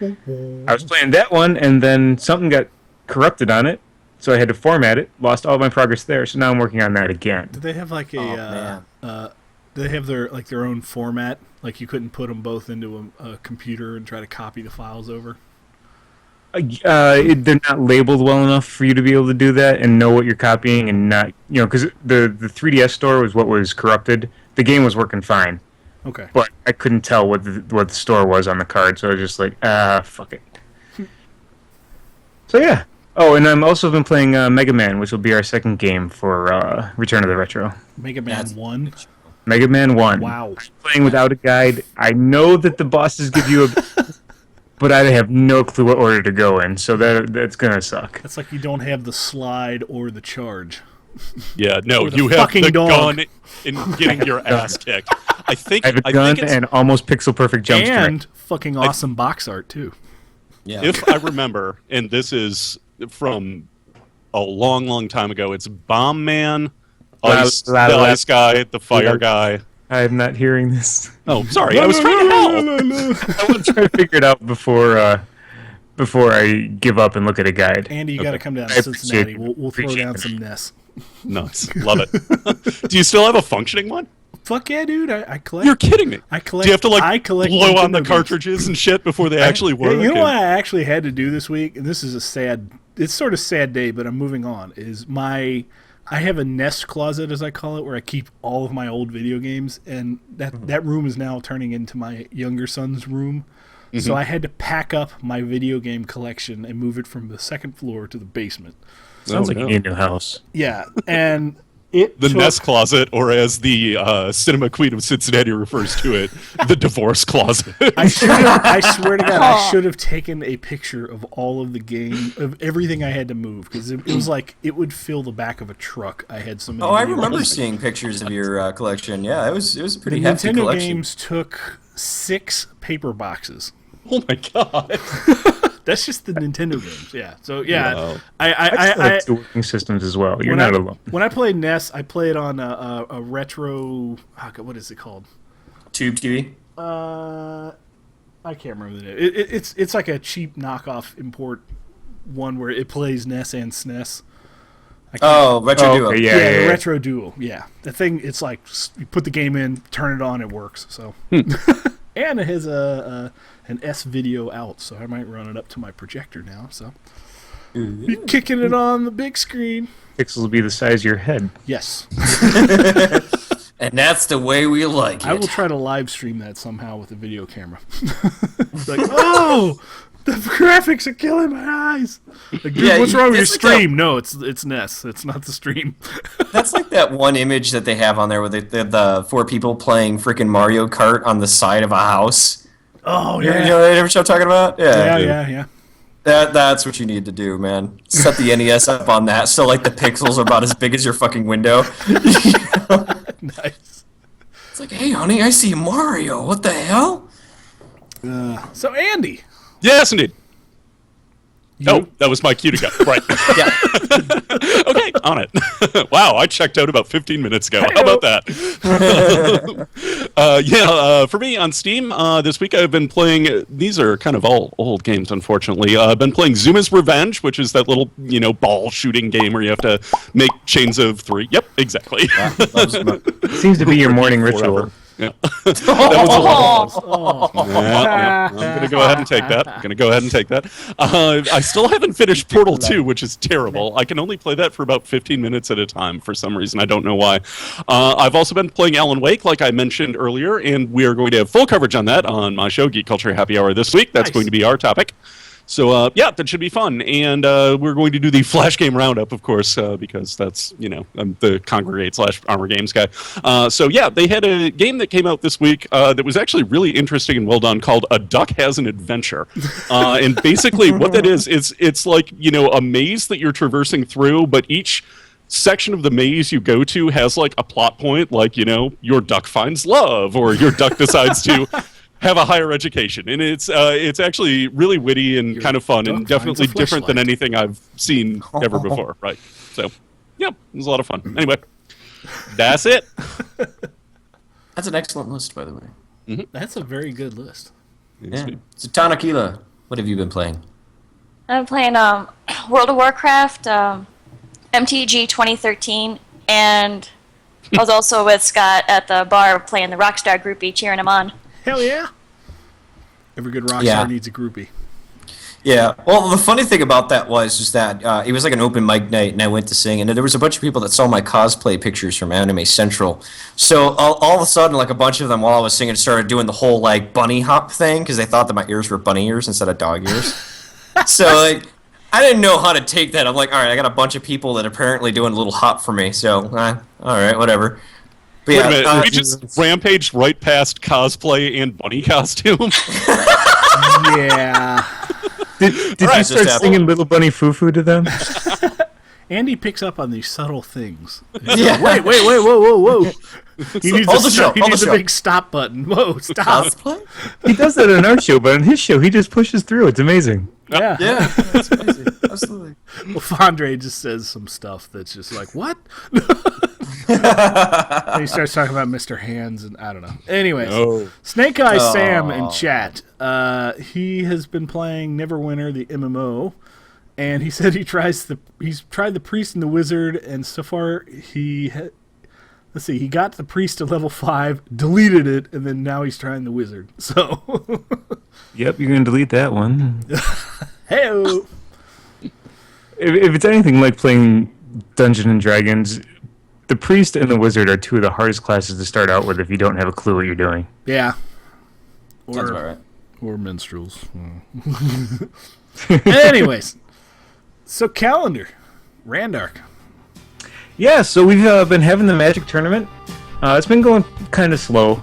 I was playing that one, and then something got corrupted on it. So I had to format it, lost all my progress there, so now I'm working on that again. Do they have like do they have their own format? Like you couldn't put them both into a computer and try to copy the files over? They're not labeled well enough for you to be able to do that and know what you're copying and not, because the 3DS store was what was corrupted. The game was working fine. Okay. But I couldn't tell what the store was on the card, so I was just like, fuck it. So yeah. Oh, and I've also been playing Mega Man, which will be our second game for Return of the Retro. Mega Man 1? Mega Man 1. Wow. Playing without a guide. I know that the bosses give you a... but I have no clue what order to go in, so that's going to suck. That's like you don't have the slide or the charge. Yeah, no, Or the you have fucking the dog. gun and getting your ass kicked. I I have a gun think it's, and almost pixel-perfect jump And strike. fucking awesome box art, too. Yeah. if I remember, and this is from a long, long time ago, it's Bomb Man, the ice guy, the fire guy. I'm not hearing this. Oh, sorry, I was trying to help. I was trying to figure it out before I give up and look at a guide. Andy, you got to come down I to appreciate Cincinnati. it. We'll throw Appreciate down it. some Ness. Nice, love it. Do you still have a functioning one? Fuck yeah, dude! I collect. You're kidding me. I collect. Do you have to I collect blow on Nintendo the games. cartridges and shit before they actually work? You know And- what I actually had to do this week, and this is it's sort of sad day, but I'm moving on. I have a nest closet, as I call it, where I keep all of my old video games, and that room is now turning into my younger son's room. So I had to pack up my video game collection and move it from the second floor to the basement. Sounds like no. you need a new house. Yeah, and it The took, nest closet, or as the cinema queen of Cincinnati refers to it, the divorce closet. I swear to God, I should have taken a picture of all of the game, of everything I had to move, because it was like, it would fill the back of a truck. I had so many. Oh, I video remember games. seeing pictures of your collection. Yeah, it was a The pretty hefty Nintendo collection. games took 6 paper boxes. Oh my god. That's just the Nintendo games. Yeah. So yeah, Wow. I still have two working systems as well. You're not alone. When I played NES, I played on a retro. Oh God, what is it called? Tube TV. I can't remember the name. It's like a cheap knockoff import one where it plays NES and SNES. Retro Duo. Okay, Yeah, the yeah. Retro Duo. Yeah, the thing. It's like you put the game in, turn it on, it works. So, and it has an S video out, so I might run it up to my projector now. So, be kicking it on the big screen. Pixels will be the size of your head. Yes, And that's the way we like it. I will try to live stream that somehow with a video camera. Like, oh, the graphics are killing my eyes. Like, dude, Yeah, what's wrong with your it's like stream? No, it's NES. It's not the stream. That's like that one image that they have on there where the 4 people playing freaking Mario Kart on the side of a house. Oh You yeah, know what I'm talking about? yeah. That's what you need to do, man. Set the NES up on that so like the pixels are about as big as your fucking window. Nice. It's like, hey, honey, I see Mario. What the hell? So Andy, Yes, indeed. Oh, that was my cue to go. Right. Yeah. Okay, on it. Wow, I checked out about 15 minutes ago. How about that? For me on Steam, this week I've been playing, these are kind of all old games, unfortunately. I've been playing Zuma's Revenge, which is that little, ball shooting game where you have to make chains of 3. Yep, exactly. Seems to be your morning ritual. Yeah. That was a lot of fun. Yeah, I'm going to go ahead and take that. I still haven't finished Portal 2, which is terrible. I can only play that for about 15 minutes at a time for some reason. I don't know why. I've also been playing Alan Wake, like I mentioned earlier, and we are going to have full coverage on that on my show, Geek Culture Happy Hour, this week. That's going to be our topic. So, that should be fun. And we're going to do the Flash Game Roundup, of course, because that's, I'm the Congregate/Armor Games guy. They had a game that came out this week that was actually really interesting and well done called A Duck Has an Adventure. And basically what that is it's like, a maze that you're traversing through, but each section of the maze you go to has like a plot point, like, your duck finds love, or your duck decides to have a higher education, and it's actually really witty and kind of fun, and definitely different than anything I've seen ever before. Right? So, it was a lot of fun. Anyway, that's it. That's an excellent list, by the way. Mm-hmm. That's a very good list. Yeah. So, Tanakila, what have you been playing? I'm playing World of Warcraft, MTG 2013, and I was also with Scott at the bar playing the Rockstar groupie, cheering him on. Hell yeah! Every good rockstar needs a groupie. Yeah. Well, the funny thing about that was that it was like an open mic night, and I went to sing, and there was a bunch of people that saw my cosplay pictures from Anime Central. So all of a sudden, like a bunch of them, while I was singing, started doing the whole like bunny hop thing because they thought that my ears were bunny ears instead of dog ears. So like, I didn't know how to take that. I'm like, all right, I got a bunch of people that are apparently doing a little hop for me. So all right, whatever. But Wait a minute, we just rampaged right past cosplay and bunny costume. Yeah. Did you start singing Little Bunny Foo-Foo to them? Andy picks up on these subtle things. Yeah. Wait, whoa. He needs Hold the show, he hold needs the a show. big stop button. Whoa, stop. Cosplay? He does that on our show, but on his show, he just pushes through. It's amazing. Yeah. Yeah, that's crazy. Absolutely. Well, Fondre just says some stuff that's just like, what? And he starts talking about Mr. Hands, and I don't know. Anyways, Snake Eyes Sam in chat. He has been playing Neverwinter, the MMO, and he said he's tried the Priest and the Wizard, and so far he got the Priest to level 5, deleted it, and then now he's trying the Wizard. So, Yep, you're going to delete that one. hey-o. If it's anything like playing Dungeons and Dragons, the Priest and the Wizard are two of the hardest classes to start out with if you don't have a clue what you're doing. Yeah. Sounds about right. Or minstrels. Anyways, so calendar, Randark. Yeah, so we've been having the Magic Tournament. It's been going kind of slow.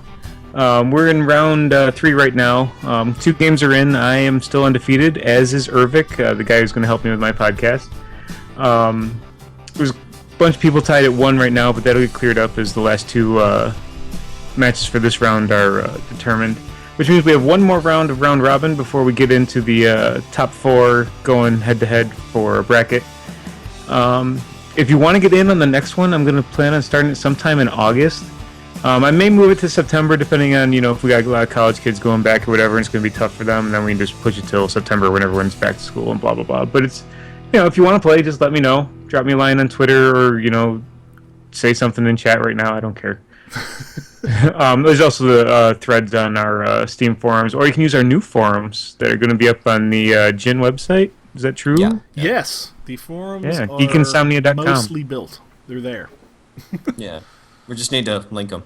We're in round 3 right now. 2 games are in. I am still undefeated, as is Ervik, the guy who's going to help me with my podcast. There's a bunch of people tied at 1 right now, but that'll get cleared up as the last 2 matches for this round are determined. which means we have one more round of round robin before we get into the top 4 going head-to-head for a bracket. If you want to get in on the next one, I'm going to plan on starting it sometime in August. I may move it to September, depending on, if we got a lot of college kids going back or whatever, and it's going to be tough for them, and then we can just push it till September when everyone's back to school and blah, blah, blah. But it's, if you want to play, just let me know. Drop me a line on Twitter or, say something in chat right now. I don't care. There's also the threads on our Steam forums, or you can use our new forums that are going to be up on the Gin website. Is that true? Yeah. Yes, the forums are geekinsomnia.com. mostly built. They're there. Yeah. We just need to link them.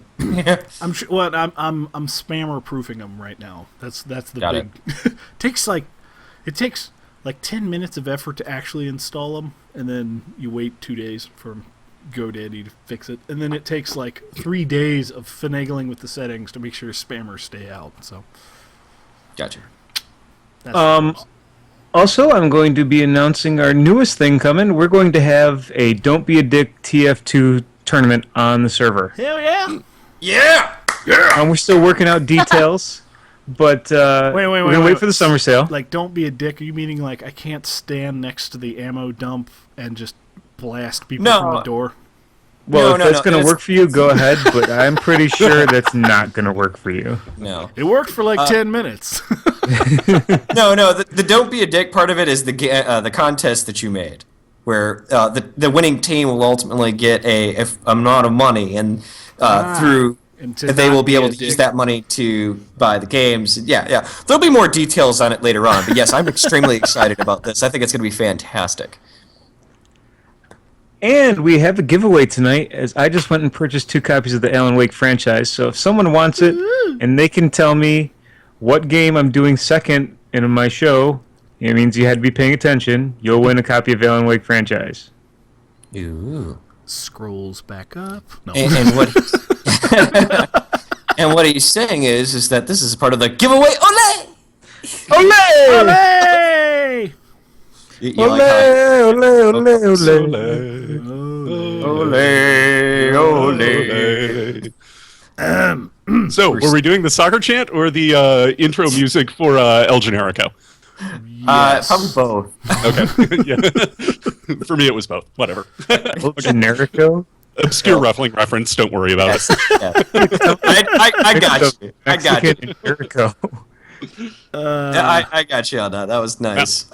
I'm sure. Well, I'm spammer proofing them right now. That's the Got big. It takes like 10 minutes of effort to actually install them, and then you wait 2 days for GoDaddy to fix it, and then it takes like 3 days of finagling with the settings to make sure spammers stay out. So. Gotcha. That's Also, I'm going to be announcing our newest thing coming. We're going to have a Don't Be a Dick TF2 tournament on the server. Hell yeah! Yeah! We're still working out details, but we're going to wait for the summer sale. Like, don't be a dick. Are you meaning like I can't stand next to the ammo dump and just blast people from the door? Well, if that's going to work for you, go ahead, but I'm pretty sure that's not going to work for you. No. It worked for like 10 minutes. No, the don't be a dick part of it is the contest that you made, where the winning team will ultimately get a amount of money, and they will be able to use that money to buy the games. Yeah. There'll be more details on it later on, but yes, I'm extremely excited about this. I think it's going to be fantastic. And we have a giveaway tonight, as I just went and purchased 2 copies of the Alan Wake franchise. So if someone wants it, and they can tell me what game I'm doing second in my show, it means you had to be paying attention, you'll win a copy of Alan Wake franchise. Ooh. Scrolls back up. No. And what and what he's saying is that this is part of the giveaway. Ole! Ole! Ole! You like Ole. So, were we doing the soccer chant or the intro music for El Generico? Probably both. Okay. Yeah. For me, it was both. Whatever. Generico? Obscure ruffling reference. Don't worry about it. Yeah. I got you. I got you. Generico. I got you on that. That was nice.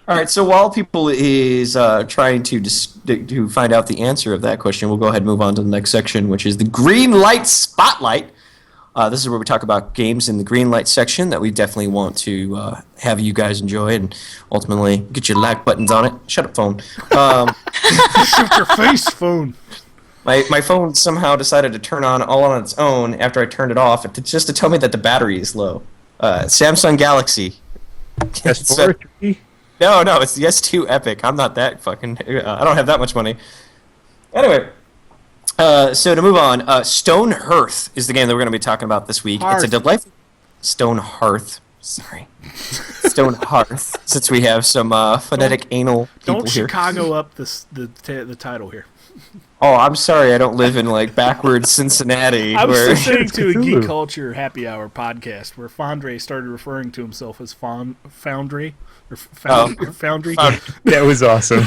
All right, so while people is trying to find out the answer of that question, we'll go ahead and move on to the next section, which is the Greenlight Spotlight. This is where we talk about games in the Greenlight section that we definitely want to have you guys enjoy and ultimately get your like buttons on it. Shut up, phone. Shut your face, phone. My phone somehow decided to turn on all on its own after I turned it off, just to tell me that the battery is low. Samsung Galaxy. S4? No, it's the S2 Epic. I'm not that fucking... I don't have that much money. Anyway, so to move on, Stonehearth is the game that we're going to be talking about this week. It's a delightful... Stonehearth. Sorry. Stonehearth, since we have some phonetic anal people Don't here. Chicago up the title here. Oh, I'm sorry I don't live in, backwards Cincinnati. I was where... listening to a Geek Culture Happy Hour podcast where Fondre started referring to himself as Foundry. Or Foundry. That was awesome.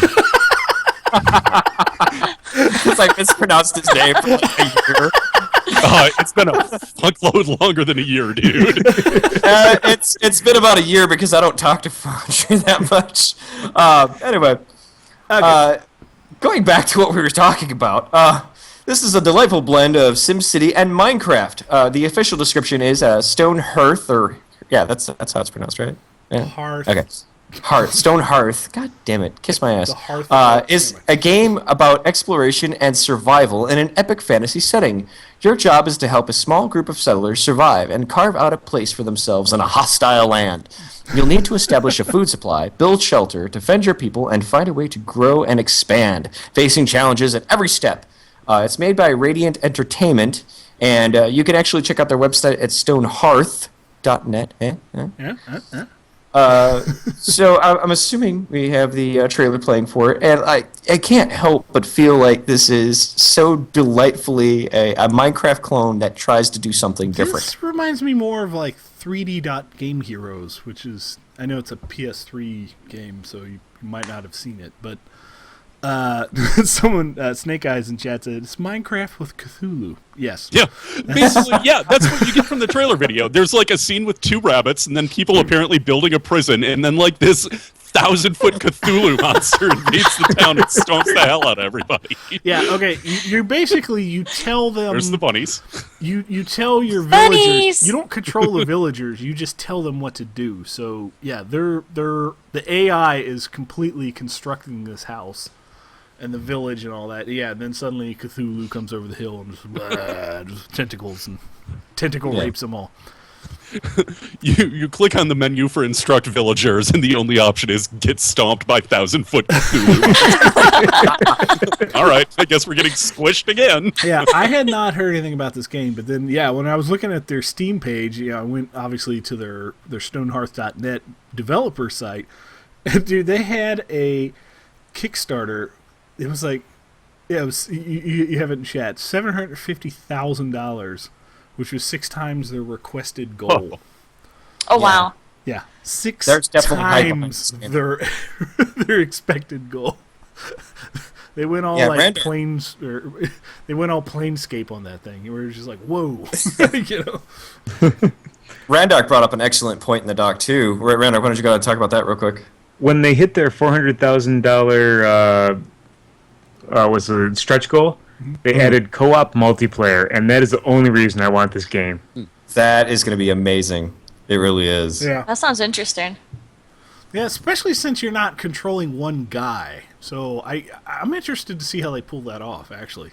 It's like mispronounced his name for like a year. It's been a fuckload longer than a year, dude. It's been about a year because I don't talk to Foundry that much. Anyway, going back to what we were talking about, this is a delightful blend of SimCity and Minecraft. The official description is Stonehearth, or yeah, that's how it's pronounced, right? Yeah. Hearth. Okay. Stonehearth. God damn it! Kiss my ass. The Hearth is a game about exploration and survival in an epic fantasy setting. Your job is to help a small group of settlers survive and carve out a place for themselves on a hostile land. You'll need to establish a food supply, build shelter, defend your people, and find a way to grow and expand, facing challenges at every step. It's made by Radiant Entertainment, and you can actually check out their website at stonehearth.net. So I'm assuming we have the trailer playing for it, and I can't help but feel like this is so delightfully a Minecraft clone that tries to do something different. This reminds me more of like 3D Game Heroes, which is, I know it's a PS3 game, so you might not have seen it, but someone, Snake Eyes in chat said, it's Minecraft with Cthulhu. Yes. Yeah, basically, yeah, that's what you get from the trailer video. There's like a scene with 2 rabbits, and then people apparently building a prison, and then like this 1,000-foot Cthulhu monster invades the town and stomps the hell out of everybody. Yeah, okay, you basically, you tell them... There's the bunnies. You tell your Bunnies! villagers... You don't control the villagers, you just tell them what to do. So, yeah, the AI is completely constructing this house. And the village and all that. Yeah, and then suddenly Cthulhu comes over the hill and just tentacles and tentacle rapes them all. You click on the menu for instruct villagers, and the only option is get stomped by 1,000-foot Cthulhu. All right, I guess we're getting squished again. Yeah, I had not heard anything about this game, but then, yeah, when I was looking at their Steam page, I went obviously to their Stonehearth.net developer site, and dude, they had a Kickstarter. It was like, yeah, it was, you have it in chat, $750,000, which was 6 times their requested goal. Oh, wow. Yeah, 6 There's definitely hype behind times this game. their expected goal. They went all planes, or they went all planescape on that thing. We were just like, whoa, you know. Randark brought up an excellent point in the doc too. Randark, why don't you go ahead and talk about that real quick? When they hit their $400,000 was a stretch goal, they added co-op multiplayer, and that is the only reason I want this game. That is going to be amazing. It really is. Yeah. That sounds interesting. Yeah, especially since you're not controlling one guy. So I'm interested to see how they pull that off, actually.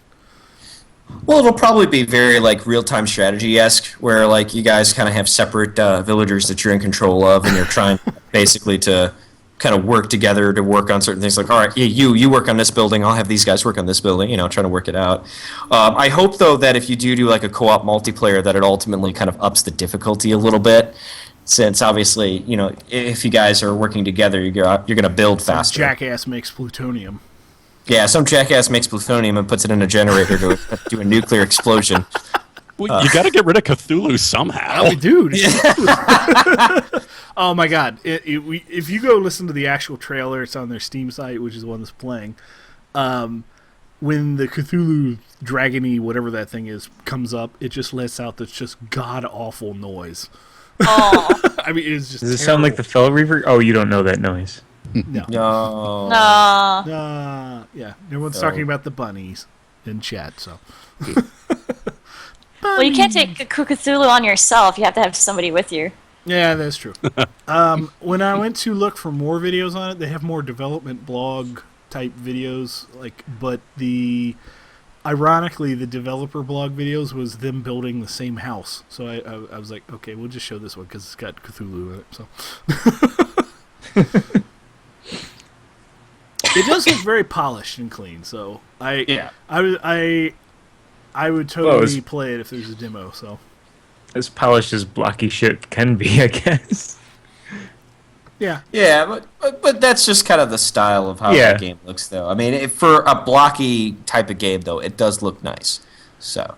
Well, it'll probably be very like real-time strategy-esque, where like you guys kind of have separate villagers that you're in control of, and you're trying basically to kind of work together to work on certain things. Like, all right, you work on this building, I'll have these guys work on this building. Trying to work it out. I hope though that if you do like a co-op multiplayer, that it ultimately kind of ups the difficulty a little bit. Since obviously, if you guys are working together, you're going to build faster. Jackass makes plutonium. Yeah, some jackass makes plutonium and puts it in a generator to do a nuclear explosion. Well, you got to get rid of Cthulhu somehow. Oh, dude. Oh, my God. If you go listen to the actual trailer, it's on their Steam site, which is the one that's playing. When the Cthulhu dragony, whatever that thing is, comes up, it just lets out this just god-awful noise. Oh. I mean, it's just Does it sound like the Fell Reaver? Oh, you don't know that noise. No. No. No. Yeah, everyone's talking about the bunnies in chat, so... Well, you can't take Cthulhu on yourself. You have to have somebody with you. Yeah, that's true. When I went to look for more videos on it, they have more development blog type videos. But ironically, the developer blog videos was them building the same house. So I was like, okay, we'll just show this one because it's got Cthulhu in it. So it does look very polished and clean. So I would totally play it if there's a demo. So. As polished as blocky shit can be, I guess. Yeah. Yeah, but that's just kind of the style of how that game looks, though. I mean, for a blocky type of game, though, it does look nice. So,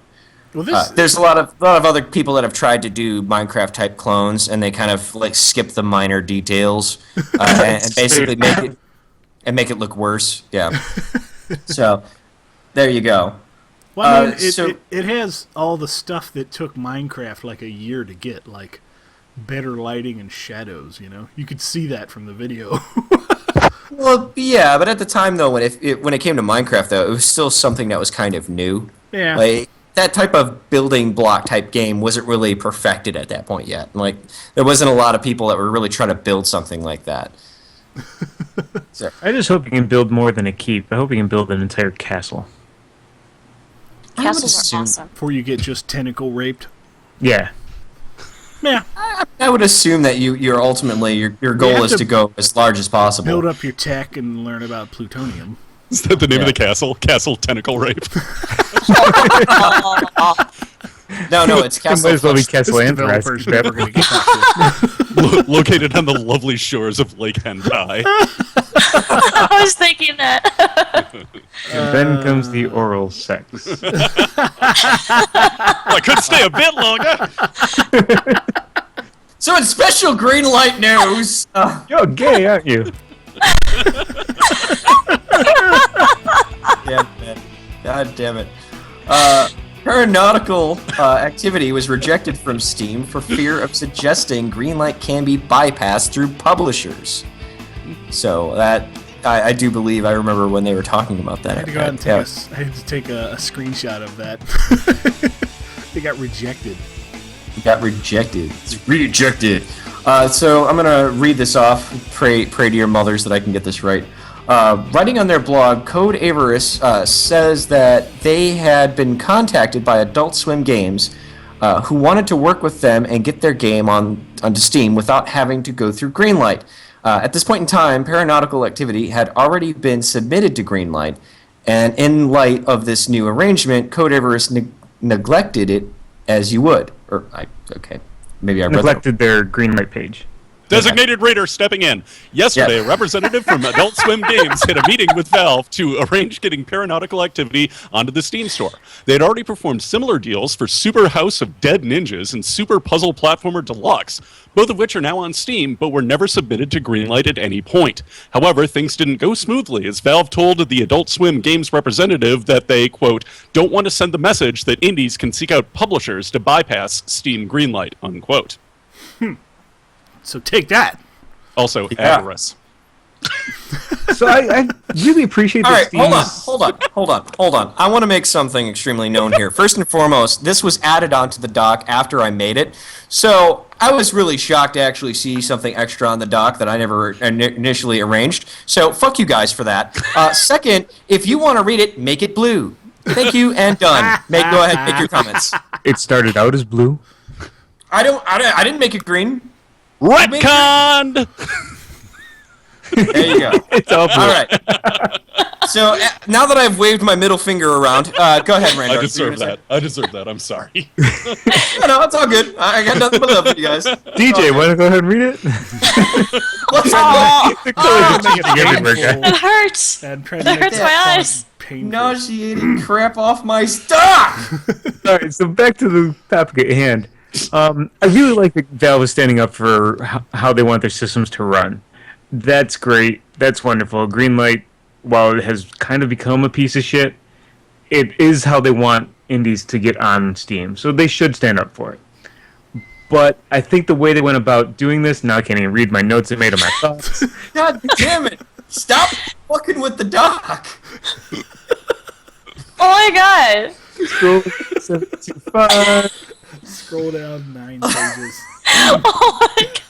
there's a lot of other people that have tried to do Minecraft type clones, and they kind of like skip the minor details and basically make it look worse. Yeah. So, there you go. Well, I mean, it has all the stuff that took Minecraft like a year to get, like better lighting and shadows, You could see that from the video. Well, yeah, but at the time, though, when it came to Minecraft, though, it was still something that was kind of new. Yeah. Like, that type of building block type game wasn't really perfected at that point yet. Like, there wasn't a lot of people that were really trying to build something like that. So, I just hope you can build more than a keep. I hope you can build an entire castle. Castles are awesome. Before you get just tentacle raped. Yeah. Yeah. I would assume that you're ultimately your goal is to go as large as possible. Build up your tech and learn about plutonium. Is that the name of the castle? Castle Tentacle Rape. No, it's It Castle. might as well be Flush. Castle This Andreas. developer is never going to get that. Located on the lovely shores of Lake Hentai. I was thinking that. And then comes the oral sex. Well, I couldn't stay a bit longer. So in special Greenlight news, You're gay, aren't you? yeah, man. God damn it. Aeronautical activity was rejected from Steam for fear of suggesting Greenlight can be bypassed through publishers. So that I do believe I remember when they were talking about that. I had to go out and take a screenshot of that. They got rejected. Got rejected. It's rejected. So I'm gonna read this off. Pray to your mothers that I can get this right. Writing on their blog, Code Avarice says that they had been contacted by Adult Swim Games, who wanted to work with them and get their game onto Steam without having to go through Greenlight. At this point in time, Paranautical Activity had already been submitted to Greenlight, and in light of this new arrangement, Code Avarice neglected it as you would. Maybe I read that. Neglected their Greenlight page. Designated Raider stepping in. Yesterday, a representative from Adult Swim Games had a meeting with Valve to arrange getting Paranautical Activity onto the Steam store. They had already performed similar deals for Super House of Dead Ninjas and Super Puzzle Platformer Deluxe, both of which are now on Steam, but were never submitted to Greenlight at any point. However, things didn't go smoothly, as Valve told the Adult Swim Games representative that they, quote, don't want to send the message that indies can seek out publishers to bypass Steam Greenlight, unquote. So take that. Also, avarice. So I really appreciate All that right, Steam's... hold on. I want to make something extremely known here. First and foremost, this was added onto the doc after I made it, so I was really shocked to actually see something extra on the doc that I never initially arranged. So fuck you guys for that. Second, if you want to read it, make it blue. Thank you, and done. Go ahead, make your comments. It started out as blue. I didn't make it green. Retconned! There you go. It's all blue. All right. So now that I've waved my middle finger around, go ahead, Randark. I deserve that. I'm sorry. No, it's all good. I got nothing but love for you guys. DJ, want to go ahead and read it? Let's It hurts. And It hurts my eyes. Painful. nauseating crap off my stuff. All right, so back to the topic at hand. I really like that Valve is standing up for how they want their systems to run. That's great. That's wonderful. Greenlight, while it has kind of become a piece of shit, it is how they want indies to get on Steam. So they should stand up for it. But I think the way they went about doing this, now I can't even read my notes I made on my thoughts. God damn it! Stop fucking with the doc. Oh my god. Scroll 725. Scroll down 9 pages. Oh my god.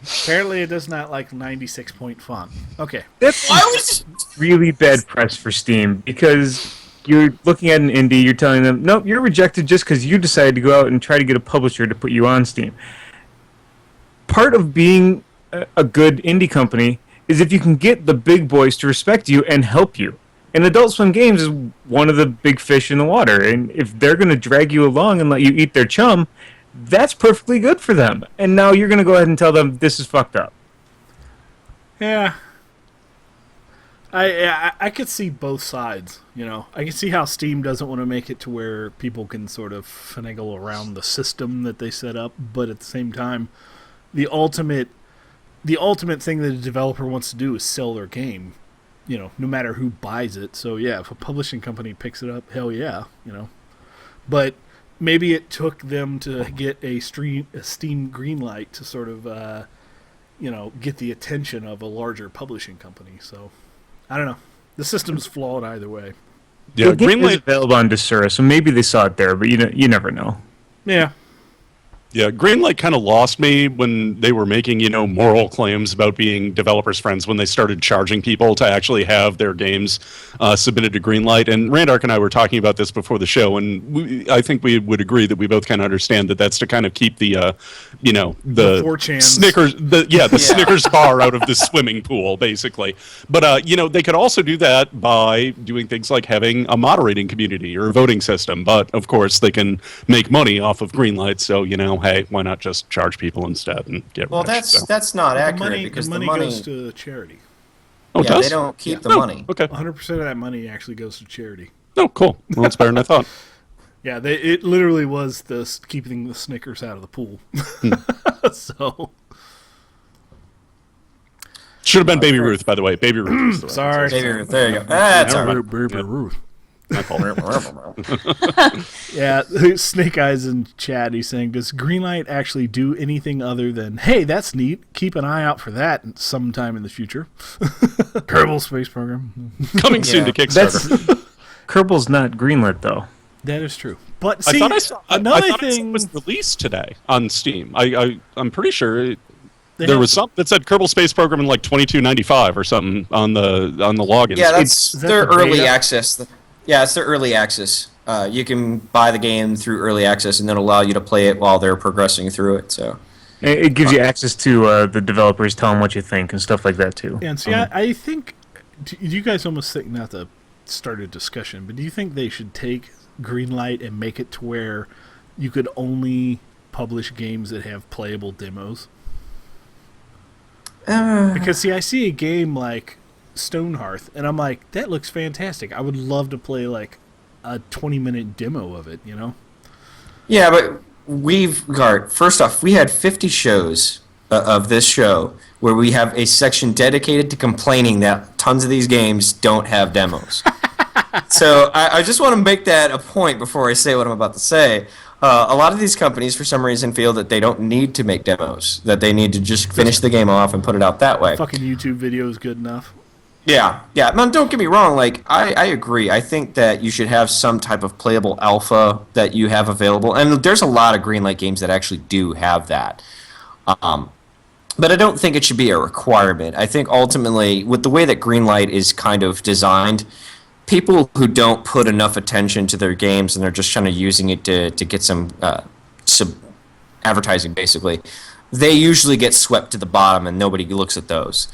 Apparently, it does not like 96-point font. Okay. That's Why was really bad press for Steam because you're looking at an indie, you're telling them, nope, you're rejected just because you decided to go out and try to get a publisher to put you on Steam. Part of being a good indie company is if you can get the big boys to respect you and help you. And Adult Swim Games is one of the big fish in the water, and if they're going to drag you along and let you eat their chum, that's perfectly good for them. And now you're going to go ahead and tell them this is fucked up. Yeah. I could see both sides, you know. I can see how Steam doesn't want to make it to where people can sort of finagle around the system that they set up, but at the same time, the ultimate thing that a developer wants to do is sell their game, you know, no matter who buys it. So yeah, if a publishing company picks it up, hell yeah, you know. But maybe it took them to get a Steam Greenlight to sort of, you know, get the attention of a larger publishing company. So, I don't know. The system's flawed either way. Yeah, The game is Greenlight. available on Desura, so maybe they saw it there, but you never know. Yeah. Yeah, Greenlight kind of lost me when they were making, moral claims about being developers' friends when they started charging people to actually have their games submitted to Greenlight. And Randark and I were talking about this before the show, and I think we would agree that we both kind of understand that that's to kind of keep the 4chans. Snickers, Snickers bar out of the swimming pool, basically. But they could also do that by doing things like having a moderating community or a voting system. But of course, they can make money off of Greenlight, so hey, why not just charge people instead and get rich? That's not accurate money, because the money goes to charity. Oh, it yeah, does? they don't keep the money. Okay. 100% of that money actually goes to charity. Oh, cool. Well, that's better than I thought. Yeah, it literally was keeping the Snickers out of the pool. So should have been Baby Ruth, by the way. Baby Ruth. is the right sorry. answer. Baby Ruth, there you go. That's all right. Baby Ruth. My fault. Yeah, Snake Eyes in chat, he's saying, does Greenlight actually do anything other than, hey, that's neat, keep an eye out for that sometime in the future? Kerbal Space Program. Coming soon to Kickstarter. Kerbal's not Greenlit, though. That is true. But see, I thought another I thing it was released today on Steam. I'm pretty sure they there have- was something that said Kerbal Space Program in like $22.95 or something on the login. Yeah, Is that their the early beta? access. Yeah, it's their early access. You can buy the game through early access, and then allow you to play it while they're progressing through it. So It gives you access to the developers, tell them what you think and stuff like that too. And see, I think, do you guys almost think, not to start a discussion, but do you think they should take Greenlight and make it to where you could only publish games that have playable demos? Because, see, I see a game like Stonehearth, and I'm like, that looks fantastic. I would love to play, like, a 20-minute demo of it, yeah, but first off, we had 50 shows of this show where we have a section dedicated to complaining that tons of these games don't have demos. So I just want to make that a point before I say what I'm about to say. A lot of these companies, for some reason, feel that they don't need to make demos, that they need to just finish the game off and put it out that way. Fucking YouTube video is good enough. Yeah. No, don't get me wrong. Like, I agree. I think that you should have some type of playable alpha that you have available, and there's a lot of Greenlight games that actually do have that. But I don't think it should be a requirement. I think ultimately, with the way that Greenlight is kind of designed, people who don't put enough attention to their games and they're just kind of using it to get some advertising, basically, they usually get swept to the bottom and nobody looks at those.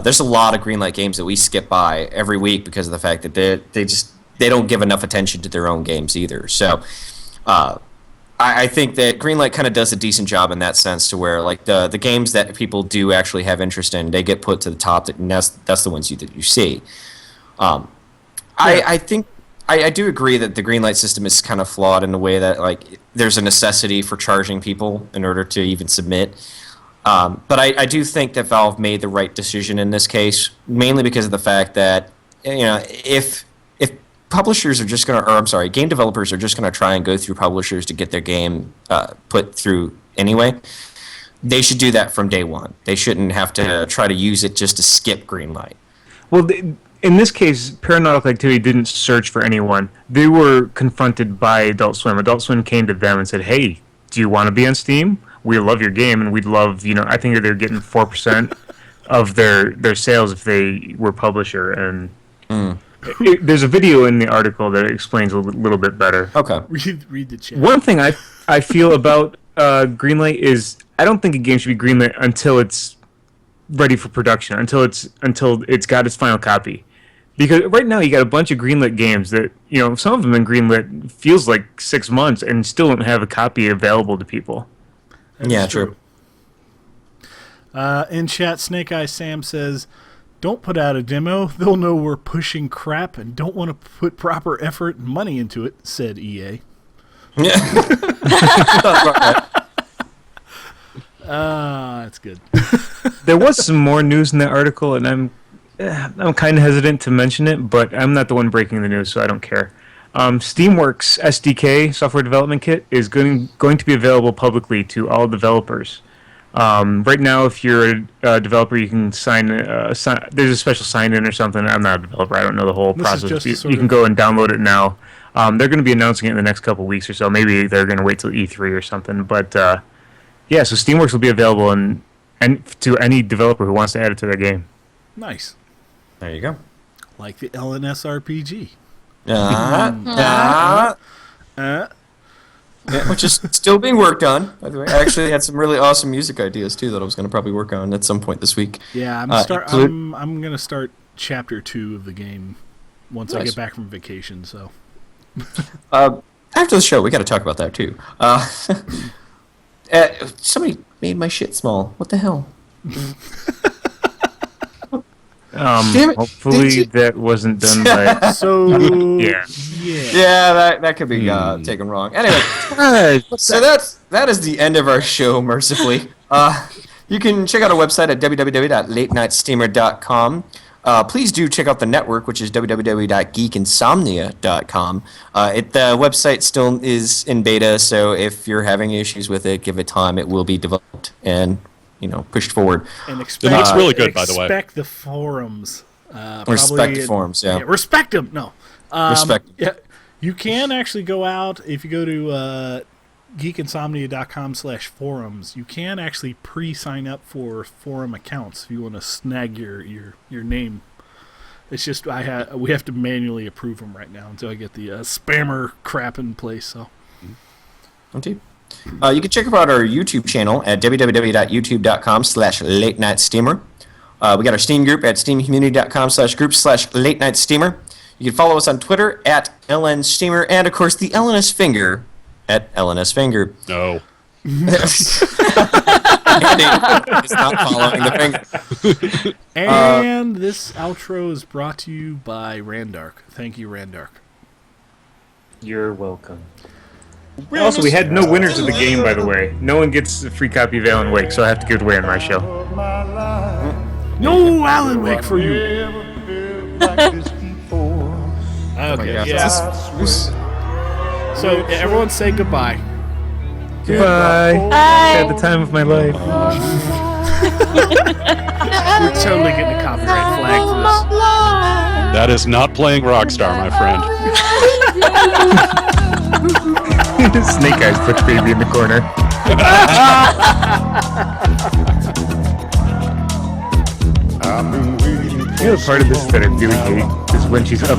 There's a lot of Greenlight games that we skip by every week because of the fact that they don't give enough attention to their own games either. So I think that Greenlight kind of does a decent job in that sense, to where like the games that people do actually have interest in, they get put to the top, and that's the ones that you see. I think I do agree that the Greenlight system is kind of flawed in the way that like there's a necessity for charging people in order to even submit. But I do think that Valve made the right decision in this case, mainly because of the fact that if publishers are just going to, game developers are just going to try and go through publishers to get their game put through anyway, they should do that from day one. They shouldn't have to try to use it just to skip Greenlight. Well, in this case, Paranormal Activity didn't search for anyone. They were confronted by Adult Swim. Adult Swim came to them and said, hey, do you want to be on Steam? We love your game, and we'd love, I think they're getting 4% of their sales if they were publisher. And there's a video in the article that explains a little bit better. Okay. Read the chat. One thing I feel about Greenlight is I don't think a game should be greenlit until it's ready for production, until it's got its final copy. Because right now you got a bunch of greenlit games that, some of them in greenlit feels like 6 months and still don't have a copy available to people. Yeah, true. In chat, Snake Eye Sam says, don't put out a demo. They'll know we're pushing crap and don't want to put proper effort and money into it, said EA. That's good. There was some more news in that article, and I'm kind of hesitant to mention it, but I'm not the one breaking the news, so I don't care. Steamworks SDK, software development kit, is going to be available publicly to all developers. Right now, if you're a developer, you can there's a special sign-in or something. I'm not a developer. I don't know the whole process. You can go and download it now. They're going to be announcing it in the next couple weeks or so. Maybe they're going to wait till E3 or something, but yeah, so Steamworks will be available and to any developer who wants to add it to their game. Nice. There you go. Like the LNS RPG. Yeah, which is still being worked on, by the way. I actually had some really awesome music ideas too that I was going to probably work on at some point this week. Yeah, I'm going to start chapter 2 of the game once I get back from vacation. So after the show, we got to talk about that too. Somebody made my shit small. What the hell? Damn it. Hopefully that wasn't done by. So Yeah. That could be taken wrong. Anyway, so that is the end of our show. Mercifully, you can check out our website at www.latenightsteamer.com. Please do check out the network, which is www.geekinsomnia.com. The website still is in beta, so if you're having issues with it, give it time. It will be developed and pushed forward. And It looks really good, by the way. Respect the forums. Respect the forums, yeah. Respect them. No. Respect. Yeah, you can actually go out if you go to geekinsomnia.com/forums. You can actually pre-sign up for forum accounts if you want to snag your name. It's just we have to manually approve them right now until I get the spammer crap in place. So. You can check out our YouTube channel at www.youtube.com/latenightsteamer. We got our Steam group at steamcommunity.com/group/latenightsteamer. You can follow us on Twitter at LNSteamer, and of course the LNS Finger at LNS Finger. No. It's not following the finger. And this outro is brought to you by Randark. Thank you, Randark. You're welcome. Also, we had no winners of the game, by the way. No one gets a free copy of Alan Wake, so I have to give it away on my show. No Alan Wake for you. Okay, yeah. So everyone say goodbye. Goodbye. I had the time of my life. We're totally getting a copyright flag for this. That is not playing Rockstar, my friend. Snake Eyes Butch Baby in the corner. You know, part of this that I really hate is when she's up.